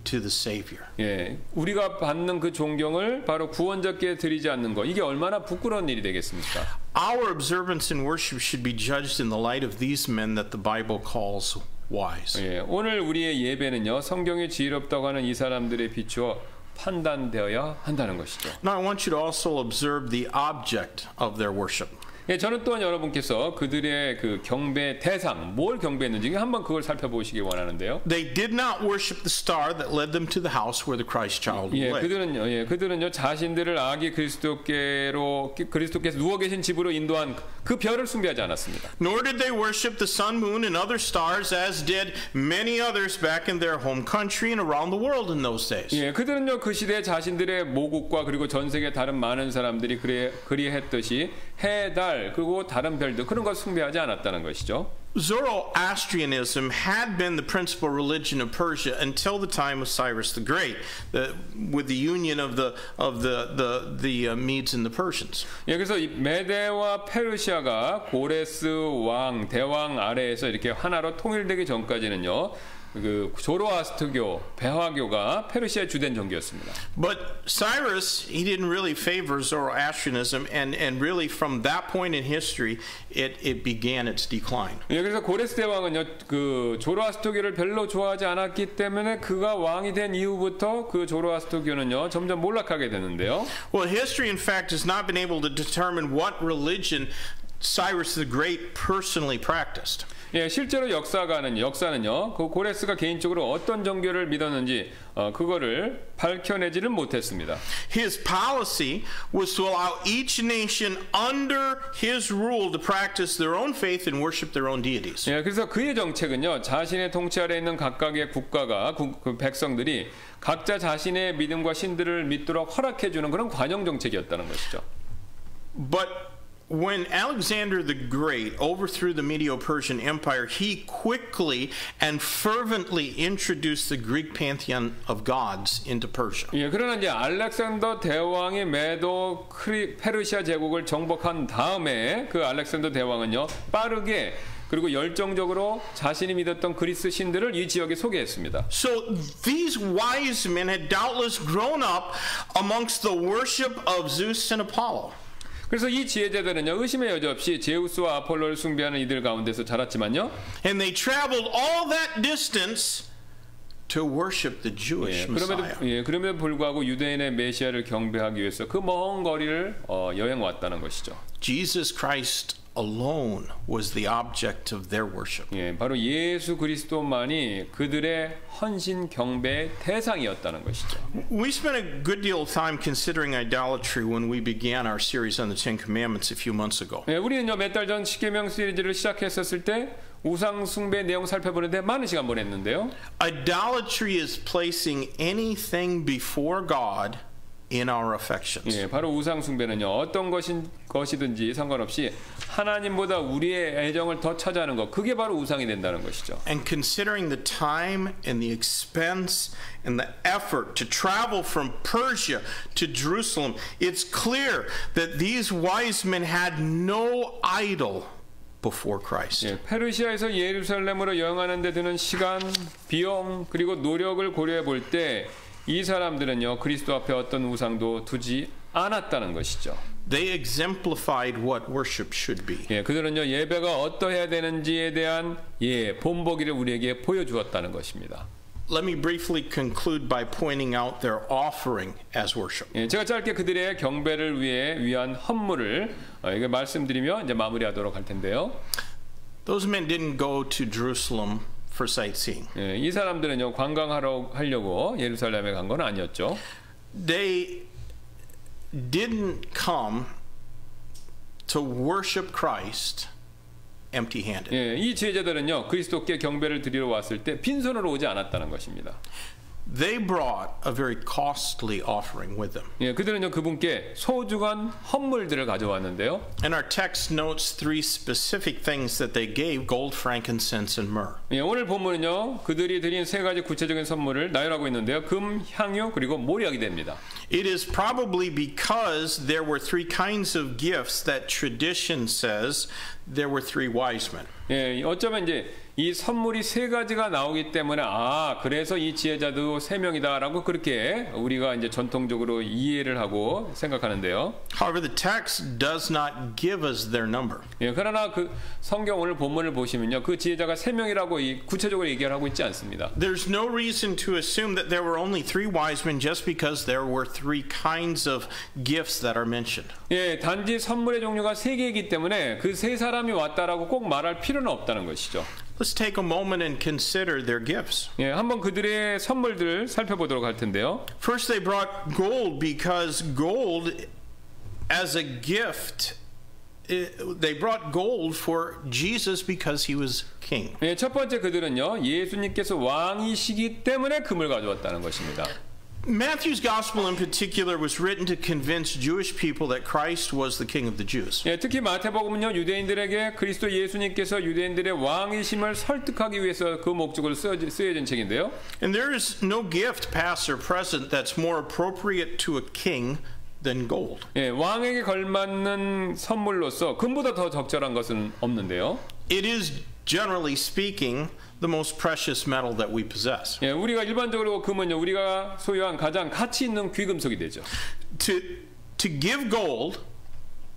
to the Savior. 예, 우리가 받는 그 존경을 바로 구원자께 드리지 않는 것 이게 얼마나 부끄러운 일이 되겠습니까? Our observance and worship should be judged in the light of these men that the Bible calls wise. 예, 오늘 우리의 예배는요 성경이 지혜롭다고 하는 이 사람들에 비추어 판단되어야 한다는 것이죠. Now I want you to also observe the object of their worship. 예, 저는 또한 여러분께서 그들의 그 경배 대상, 뭘 경배했는지 한번 그걸 살펴보시기 원하는데요. They did not worship the star that led them to the house where the Christ child 예, lay. 그들은요 자신들을 아기 그리스도께서 누워 계신 집으로 인도한 그 별을 숭배하지 않았습니다. Nor did they worship the sun, moon, and other stars as did many others back in their home country and around the world in those days. 예, 그들은요 그 시대 자신들의 모국과 그리고 전 세계 다른 많은 사람들이 그리했듯이 해, 달 그리고 다른 별들 그런 걸 숭배하지 않았다는 것이죠. Zoroastrianism had been the principal religion of Persia until the time of Cyrus the Great, with the union of the Medes and the Persians. 예, 그래서 이 메데와 페르시아가 고레스 왕 대왕 아래에서 이렇게 하나로 통일되기 전까지는요. 그 조로아스트교, 배화교가 페르시아의 주된 종교였습니다. But Cyrus, he didn't really favor Zoroastrianism, and really from that point in history, it began its decline. 예, 그래서 고레스 대왕은요, 그 조로아스트교를 별로 좋아하지 않았기 때문에 그가 왕이 된 이후부터 그 조로아스트교는요 점점 몰락하게 되는데요. Well, history, in fact, has not been able to determine what religion Cyrus the Great personally practiced. 예, 실제로 역사는요, 그 고레스가 개인적으로 어떤 종교를 믿었는지 그거를 밝혀내지는 못했습니다. His policy was to allow each nation under his rule to practice their own faith and worship their own deities. 예, 그래서 그의 정책은요, 자신의 통치 아래 있는 각각의 국가가 그 백성들이 각자 자신의 믿음과 신들을 믿도록 허락해주는 그런 관용 정책이었다는 것이죠. But when Alexander the Great overthrew the Medo-Persian Empire, he quickly and fervently introduced the Greek pantheon of gods into Persia. 예, 그러나 이제 알렉산더 대왕이 메도 페르시아 제국을 정복한 다음에 그 알렉산더 대왕은요 빠르게 그리고 열정적으로 자신이 믿었던 그리스 신들을 이 지역에 소개했습니다. So these wise men had doubtless grown up amongst the worship of Zeus and Apollo. 그래서 이 지혜자들은요 의심의 여지 없이 제우스와 아폴로를 숭배하는 이들 가운데서 자랐지만요. And they traveled all that distance to worship the Jewish Messiah. 그럼에도 불구하고 유대인의 메시아를 경배하기 위해서 그 먼 거리를 여행 왔다는 것이죠. Jesus Christ alone was the object of their worship. 예, 바로 예수 그리스도만이 그들의 헌신 경배의 대상이었다는 것이죠. We spent a good deal of time considering idolatry when we began our series on the Ten Commandments a few months ago. 예, 우리는요 몇 달 전 십계명 시리즈를 시작했었을 때 우상 숭배 내용 살펴보는데 많은 시간 보냈는데요. Idolatry is placing anything before God in our affections. 예, 바로 우상 숭배는요 어떤 것이든지 상관없이 하나님보다 우리의 애정을 더 차지하는 것 그게 바로 우상이 된다는 것이죠. And considering the time and the expense and the effort to travel from Persia to Jerusalem, it's clear that these wise men had no idol before Christ. 예, 페르시아에서 예루살렘으로 여행하는 데 드는 시간, 비용 그리고 노력을 고려해 볼 때 이 사람들은요 그리스도 앞에 어떤 우상도 두지 않았다는 것이죠. They exemplified what worship should be. 예, 그들은요 예배가 어떠해야 되는지에 대한 본보기를 우리에게 보여주었다는 것입니다. Let me briefly conclude by pointing out their offering as worship. 예, 제가 짧게 그들의 경배를 위한 헌물을 이게 말씀드리며 이제 마무리하도록 할 텐데요. Those men didn't go to Jerusalem for sightseeing. 예, 이 사람들은요 관광하려고 예루살렘에 간 건 아니었죠. They didn't come to worship Christ empty-handed. 예, 이 제자들은요 그리스도께 경배를 드리러 왔을 때 빈손으로 오지 않았다는 것입니다. They brought a very costly offering with them. 예, 그들은요 그분께 소중한 헌물들을 가져왔는데요. And our text notes three specific things that they gave: gold, frankincense, and myrrh. 예, 오늘 본문은요 그들이 드린 세 가지 구체적인 선물을 나열하고 있는데요. 금, 향유, 그리고 모략이 됩니다. It is probably because there were three kinds of gifts that tradition says there were three wise men. 예, 어쩌면 이제 이 선물이 세 가지가 나오기 때문에 그래서 이 지혜자도 세 명이다라고 그렇게 우리가 이제 전통적으로 이해를 하고 생각하는데요. However, the text does not give us their number. 예, 그러나 그 성경 오늘 본문을 보시면요, 그 지혜자가 세 명이라고 구체적으로 얘기를 하고 있지 않습니다. There's no reason to assume that there were only three wise men just because there were three kinds of gifts that are mentioned. 예, 단지 선물의 종류가 세 개이기 때문에 그 세 사람이 왔다라고 꼭 말할 필요는 없다는 것이죠. Let's take a moment and consider their gifts. 예, 한번 그들의 선물들을 살펴보도록 할 텐데요. First, they brought gold because gold, as a gift, they brought gold for Jesus because he was king. 예, 첫 번째 그들은요, 예수님께서 왕이시기 때문에 금을 가져왔다는 것입니다. Matthew's gospel in particular was written to convince Jewish people that Christ was the king of the Jews. 예, 특히 마태복음은요 유대인들에게 그리스도 예수님께서 유대인들의 왕이심을 설득하기 위해서 그 목적으로 쓰여진 책인데요. And there is no gift, past or present, that's more appropriate to a king than gold. 예, 왕에게 걸맞는 선물로서 금보다 더 적절한 것은 없는데요. It is, generally speaking, the most precious metal that we possess. 예, 우리가 일반적으로 금은요 우리가 소유한 가장 가치 있는 귀금속이 되죠. To give gold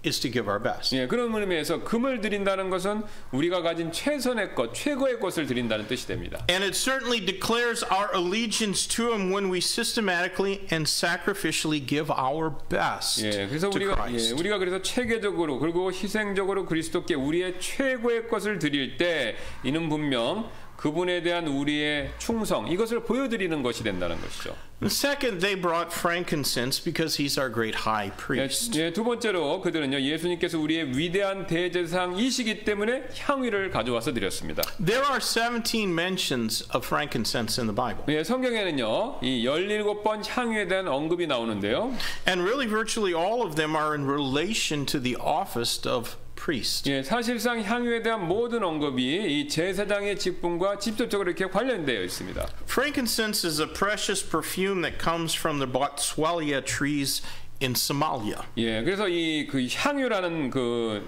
is to give our best. 예, 그런 의미에서 금을 드린다는 것은 우리가 가진 최선의 것, 최고의 것을 드린다는 뜻이 됩니다. And it certainly declares our allegiance to him when we systematically and sacrificially give our best 예, 그래서 to 우리가 Christ. 우리가 그래서 체계적으로 그리고 희생적으로 그리스도께 우리의 최고의 것을 드릴 때 이는 분명 그분에 대한 우리의 충성 이것을 보여드리는 것이 된다는 것이죠. Second, they brought frankincense because he's our great high priest. 예, 두 번째로 그들은요 예수님께서 우리의 위대한 대제사장이시기 때문에 향유를 가져와서 드렸습니다. There are 17 mentions of frankincense in the Bible. 예, 성경에는요 이 17번 향유에 대한 언급이 나오는데요. And really virtually all of them are in relation to the office of priest. 예, 사실상 향유에 대한 모든 언급이 이 제사장의 직분과 직접적으로 이렇게 관련되어 있습니다. Frankincense is a precious perfume that comes from the Boswellia trees in Somalia. 예, 그래서 그 향유라는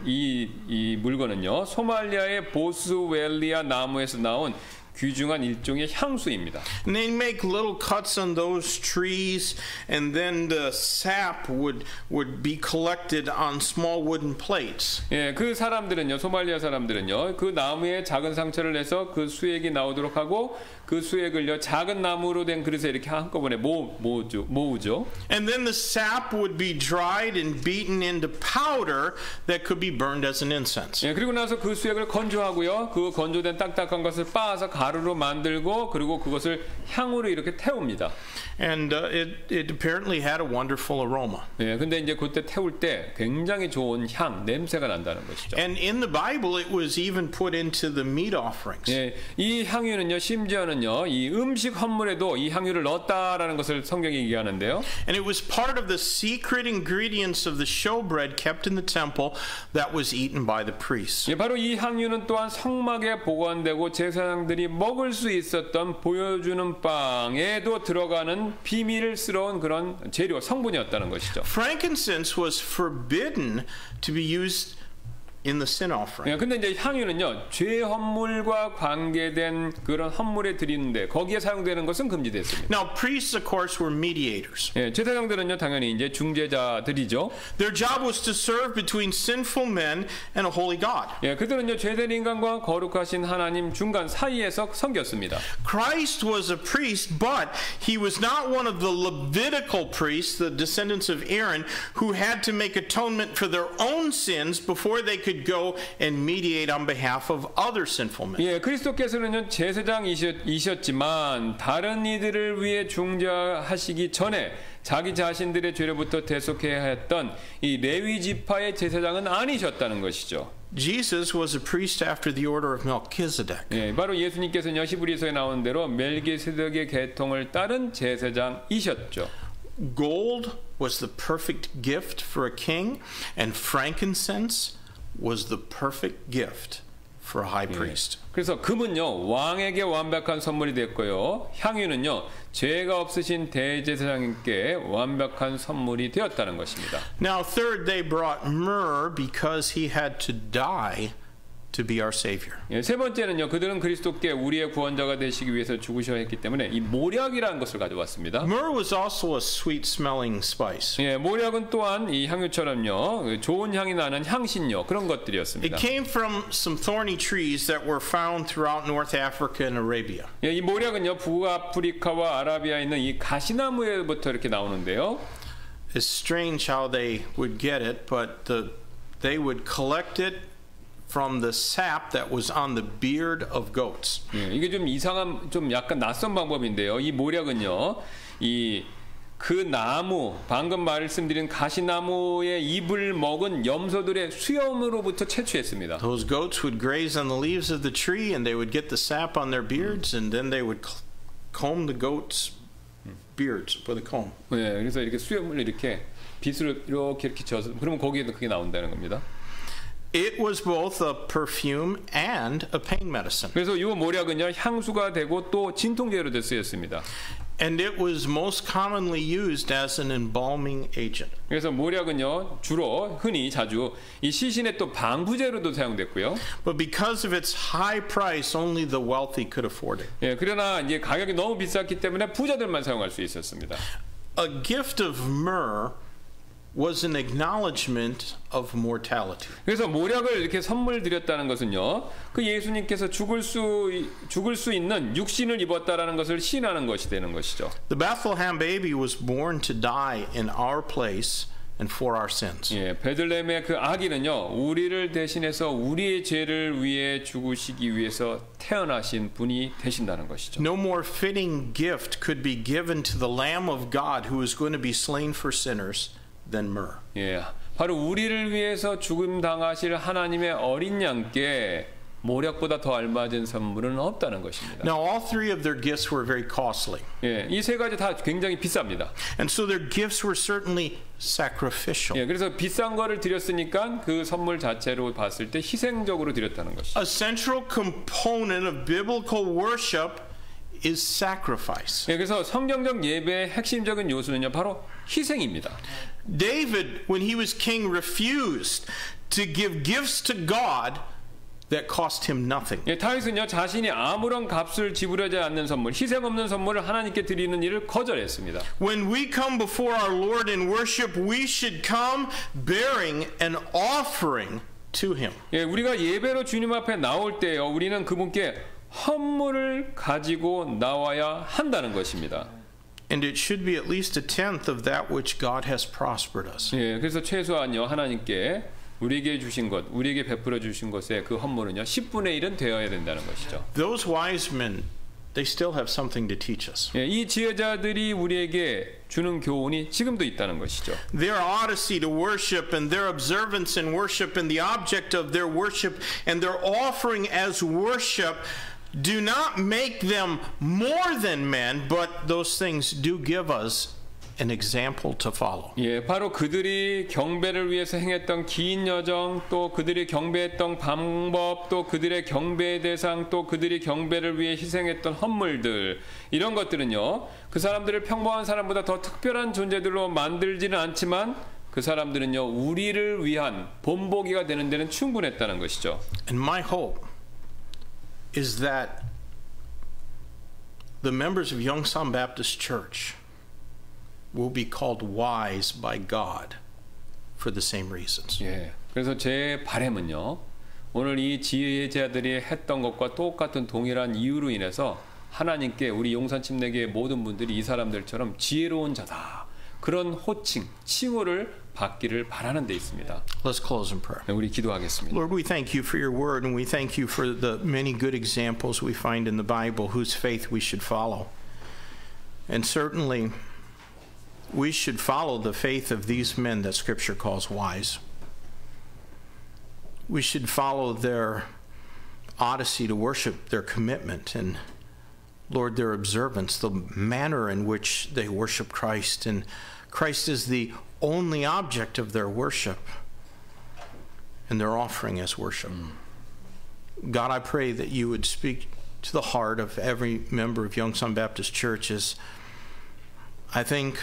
이 물건은요 소말리아의 보스웰리아 나무에서 나온 귀중한 일종의 향수입니다. And they make little cuts on those trees, and then the sap would be collected on small wooden plates. 예, 그 사람들은요, 소말리아 사람들은요, 그 나무에 작은 상처를 내서 그 수액이 나오도록 하고 그 수액을요 작은 나무로 된 그릇에 이렇게 한꺼번에 모으죠. And then the sap would be dried and beaten into powder that could be burned as an incense. 예, 그리고 나서 그 수액을 건조하고요, 그 건조된 딱딱한 것을 빻아서 가루로 만들고 그리고 그것을 향으로 이렇게 태웁니다. And it apparently had a wonderful aroma. 예, 근데 이제 그때 태울 때 굉장히 좋은 향, 냄새가 난다는 것이죠. And in the Bible, it was even put into the meat offerings. 예, 이 향유는요, 심지어는요, 이 음식 헌물에도 이 향유를 넣었다라는 것을 성경이 얘기하는데요. And it was part of the secret ingredients of the showbread kept in the temple that was eaten by the priests. 예, 바로 이 향유는 또한 성막에 보관되고 제사장들이 먹을 수 있었던 보여주는 빵에도 들어가는 비밀스러운 그런 재료, 성분이었다는 것이죠. Frankincense was forbidden to be used in the sin offering. 근데 이제 향유는요, 죄 헌물과 관계된 그런 헌물에 드리는데 거기에 사용되는 것은 금지됐습니다. Now, priests, of course, were mediators. 제사장들은요, 당연히 이제 중재자들이죠. Their job was to serve between sinful men and a holy God. 그들은요, 죄된 인간과 거룩하신 하나님 중간 사이에서 섬겼습니다. Christ was a priest, but he was not one of the Levitical priests, the descendants of Aaron, who had to make atonement for their own sins before they could go and mediate on behalf of other sinful men. 그리스도께서는요, 제사장이셨지만 다른 이들을 위해 중재하시기 전에 자기 자신들의 죄로부터 대속해야 했던 이 레위 지파의 제사장은 아니셨다는 것이죠. Jesus was a priest after the order of Melchizedek. 바로 예수님께서는 히브리서에 나오는 대로 멜기세덱의 계통을 따른 제사장이셨죠. Gold was the perfect gift for a king, and frankincense was the perfect gift for a high priest. 그래서 금은요, 왕에게 완벽한 선물이 됐고요, 향유는요, 죄가 없으신 대제사장님께 완벽한 선물이 되었다는 것입니다. Now, third, they brought myrrh because he had to die to be our Savior. 세 번째는요, 그들은 그리스도께 우리의 구원자가 되시기 위해서 죽으셔야 했기 때문에 이 모략이라는 것을 가져왔습니다. Myrrh was also a sweet-smelling spice. 모략은 또한 이 향유처럼요, 좋은 향이 나는 향신료 그런 것들이었습니다. It came from some thorny trees that were found throughout North Africa and Arabia. 이 모략은요, 북아프리카와 아라비아에 있는 이 가시나무에부터 이렇게 나오는데요. It's strange how they would get it, but they would collect it from the sap that was on the beard of goats. 이게 좀 이상한, 좀 약간 낯선 방법인데요. 이 모략은요, 그 나무, 방금 말씀드린 가시나무의 잎을 먹은 염소들의 수염으로부터 채취했습니다. Those goats would graze on the leaves of the tree, and they would get the sap on their beards, and then they would comb the goats' beards with a comb. 그래서 이렇게 수염을 이렇게 빗으로 이렇게 져서, 그러면 거기에도 그게 나온다는 겁니다. It was both a perfume and a pain medicine. 그래서 이 모략은요, 향수가 되고 또 진통제로도 쓰였습니다. And it was most commonly used as an embalming agent. 그래서 모략은요, 주로 흔히 자주 이 시신의 또 방부제로도 사용됐고요. But because of its high price, only the wealthy could afford it. 그러나 이제 가격이 너무 비쌌기 때문에 부자들만 사용할 수 있었습니다. A gift of myrrh was an acknowledgement of mortality. 그래서 모략을 이렇게 선물 드렸다는 것은요, 그 예수님께서 죽을 수 있는 육신을 입었다라는 것을 시인하는 것이 되는 것이죠. The Bethlehem baby was born to die in our place and for our sins. 베들레헴의 그 아기는요, 우리를 대신해서 우리의 죄를 위해 죽으시기 위해서 태어나신 분이 되신다는 것이죠. No more fitting gift could be given to the Lamb of God who is going to be slain for sinners than myrrh. 바로 우리를 위해서 죽음 당하실 하나님의 어린 양께 모략보다 더 알맞은 선물은 없다는 것입니다. Now, all three of their gifts were very costly. 이 세 가지 다 굉장히 비쌉니다. And so their gifts were certainly sacrificial. 그래서 비싼 거를 드렸으니까 그 선물 자체로 봤을 때 희생적으로 드렸다는 것이죠. A central component of biblical worship is sacrifice. 그래서 성경적 예배의 핵심적인 요소는요, 바로 희생입니다. David, when he was king, refused to give gifts to God that cost him nothing. 다윗은요, 자신이 아무런 값을 지불하지 않는 선물, 희생 없는 선물을 하나님께 드리는 일을 거절했습니다. When we come before our Lord in worship, we should come bearing an offering to him. 우리가 예배로 주님 앞에 나올 때요, 우리는 그분께 헌물을 가지고 나와야 한다는 것입니다. And it should be at least a tenth of that which God has prospered us. 그래서 최소한요, 하나님께 우리에게 주신 것, 우리에게 베풀어 주신 것의 그 헌물은요, 10분의 1은 되어야 된다는 것이죠. Those wise men, they still have something to teach us. 이 지혜자들이 우리에게 주는 교훈이 지금도 있다는 것이죠. Their odyssey to worship and their observance in worship and the object of their worship and their offering as worship do not make them more than men, but those things do give us an example to follow. 바로 그들이 경배를 위해서 행했던 긴 여정, 또 그들이 경배했던 방법, 또 그들의 경배의 대상, 또 그들이 경배를 위해 희생했던 헌물들, 이런 것들은요, 그 사람들을 평범한 사람보다 더 특별한 존재들로 만들지는 않지만 그 사람들은요 우리를 위한 본보기가 되는 데는 충분했다는 것이죠. And my hope is that the members of Yongsan Baptist Church will be called wise by God for the same reasons. 예. 그래서 제 바람은요. 오늘 이 지혜자들이 했던 것과 똑같은 동일한 이유로 인해서 하나님께 우리 용산 침례교회 모든 분들이 이 사람들처럼 지혜로운 자다. 그런 호칭, 칭호를 받기를 바라는 데 있습니다. Let's close in prayer. 네, 우리 기도하겠습니다. Lord, we thank you for your word, and we thank you for the many good examples we find in the Bible whose faith we should follow. And certainly, we should follow the faith of these men that Scripture calls wise. We should follow their odyssey to worship, their commitment, and Lord, their observance, the manner in which they worship Christ. And Christ is the only object of their worship, and their offering as worship. God, I pray that you would speak to the heart of every member of Yongsan Baptist Church, as I think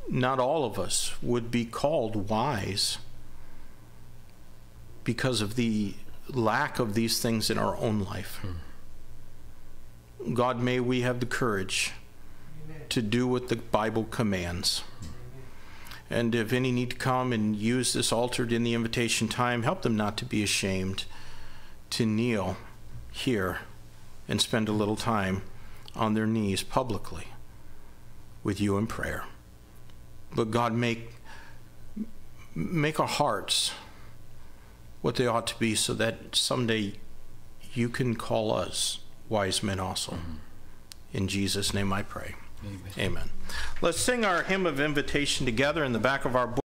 not all of us would be called wise because of the lack of these things in our own life. God, may we have the courage to do what the Bible commands. And if any need to come and use this altar in the invitation time, help them not to be ashamed to kneel here and spend a little time on their knees publicly with you in prayer. But God, make our hearts what they ought to be, so that someday you can call us wise men also. In Jesus' name I pray. Amen. Let's sing our hymn of invitation together in the back of our book.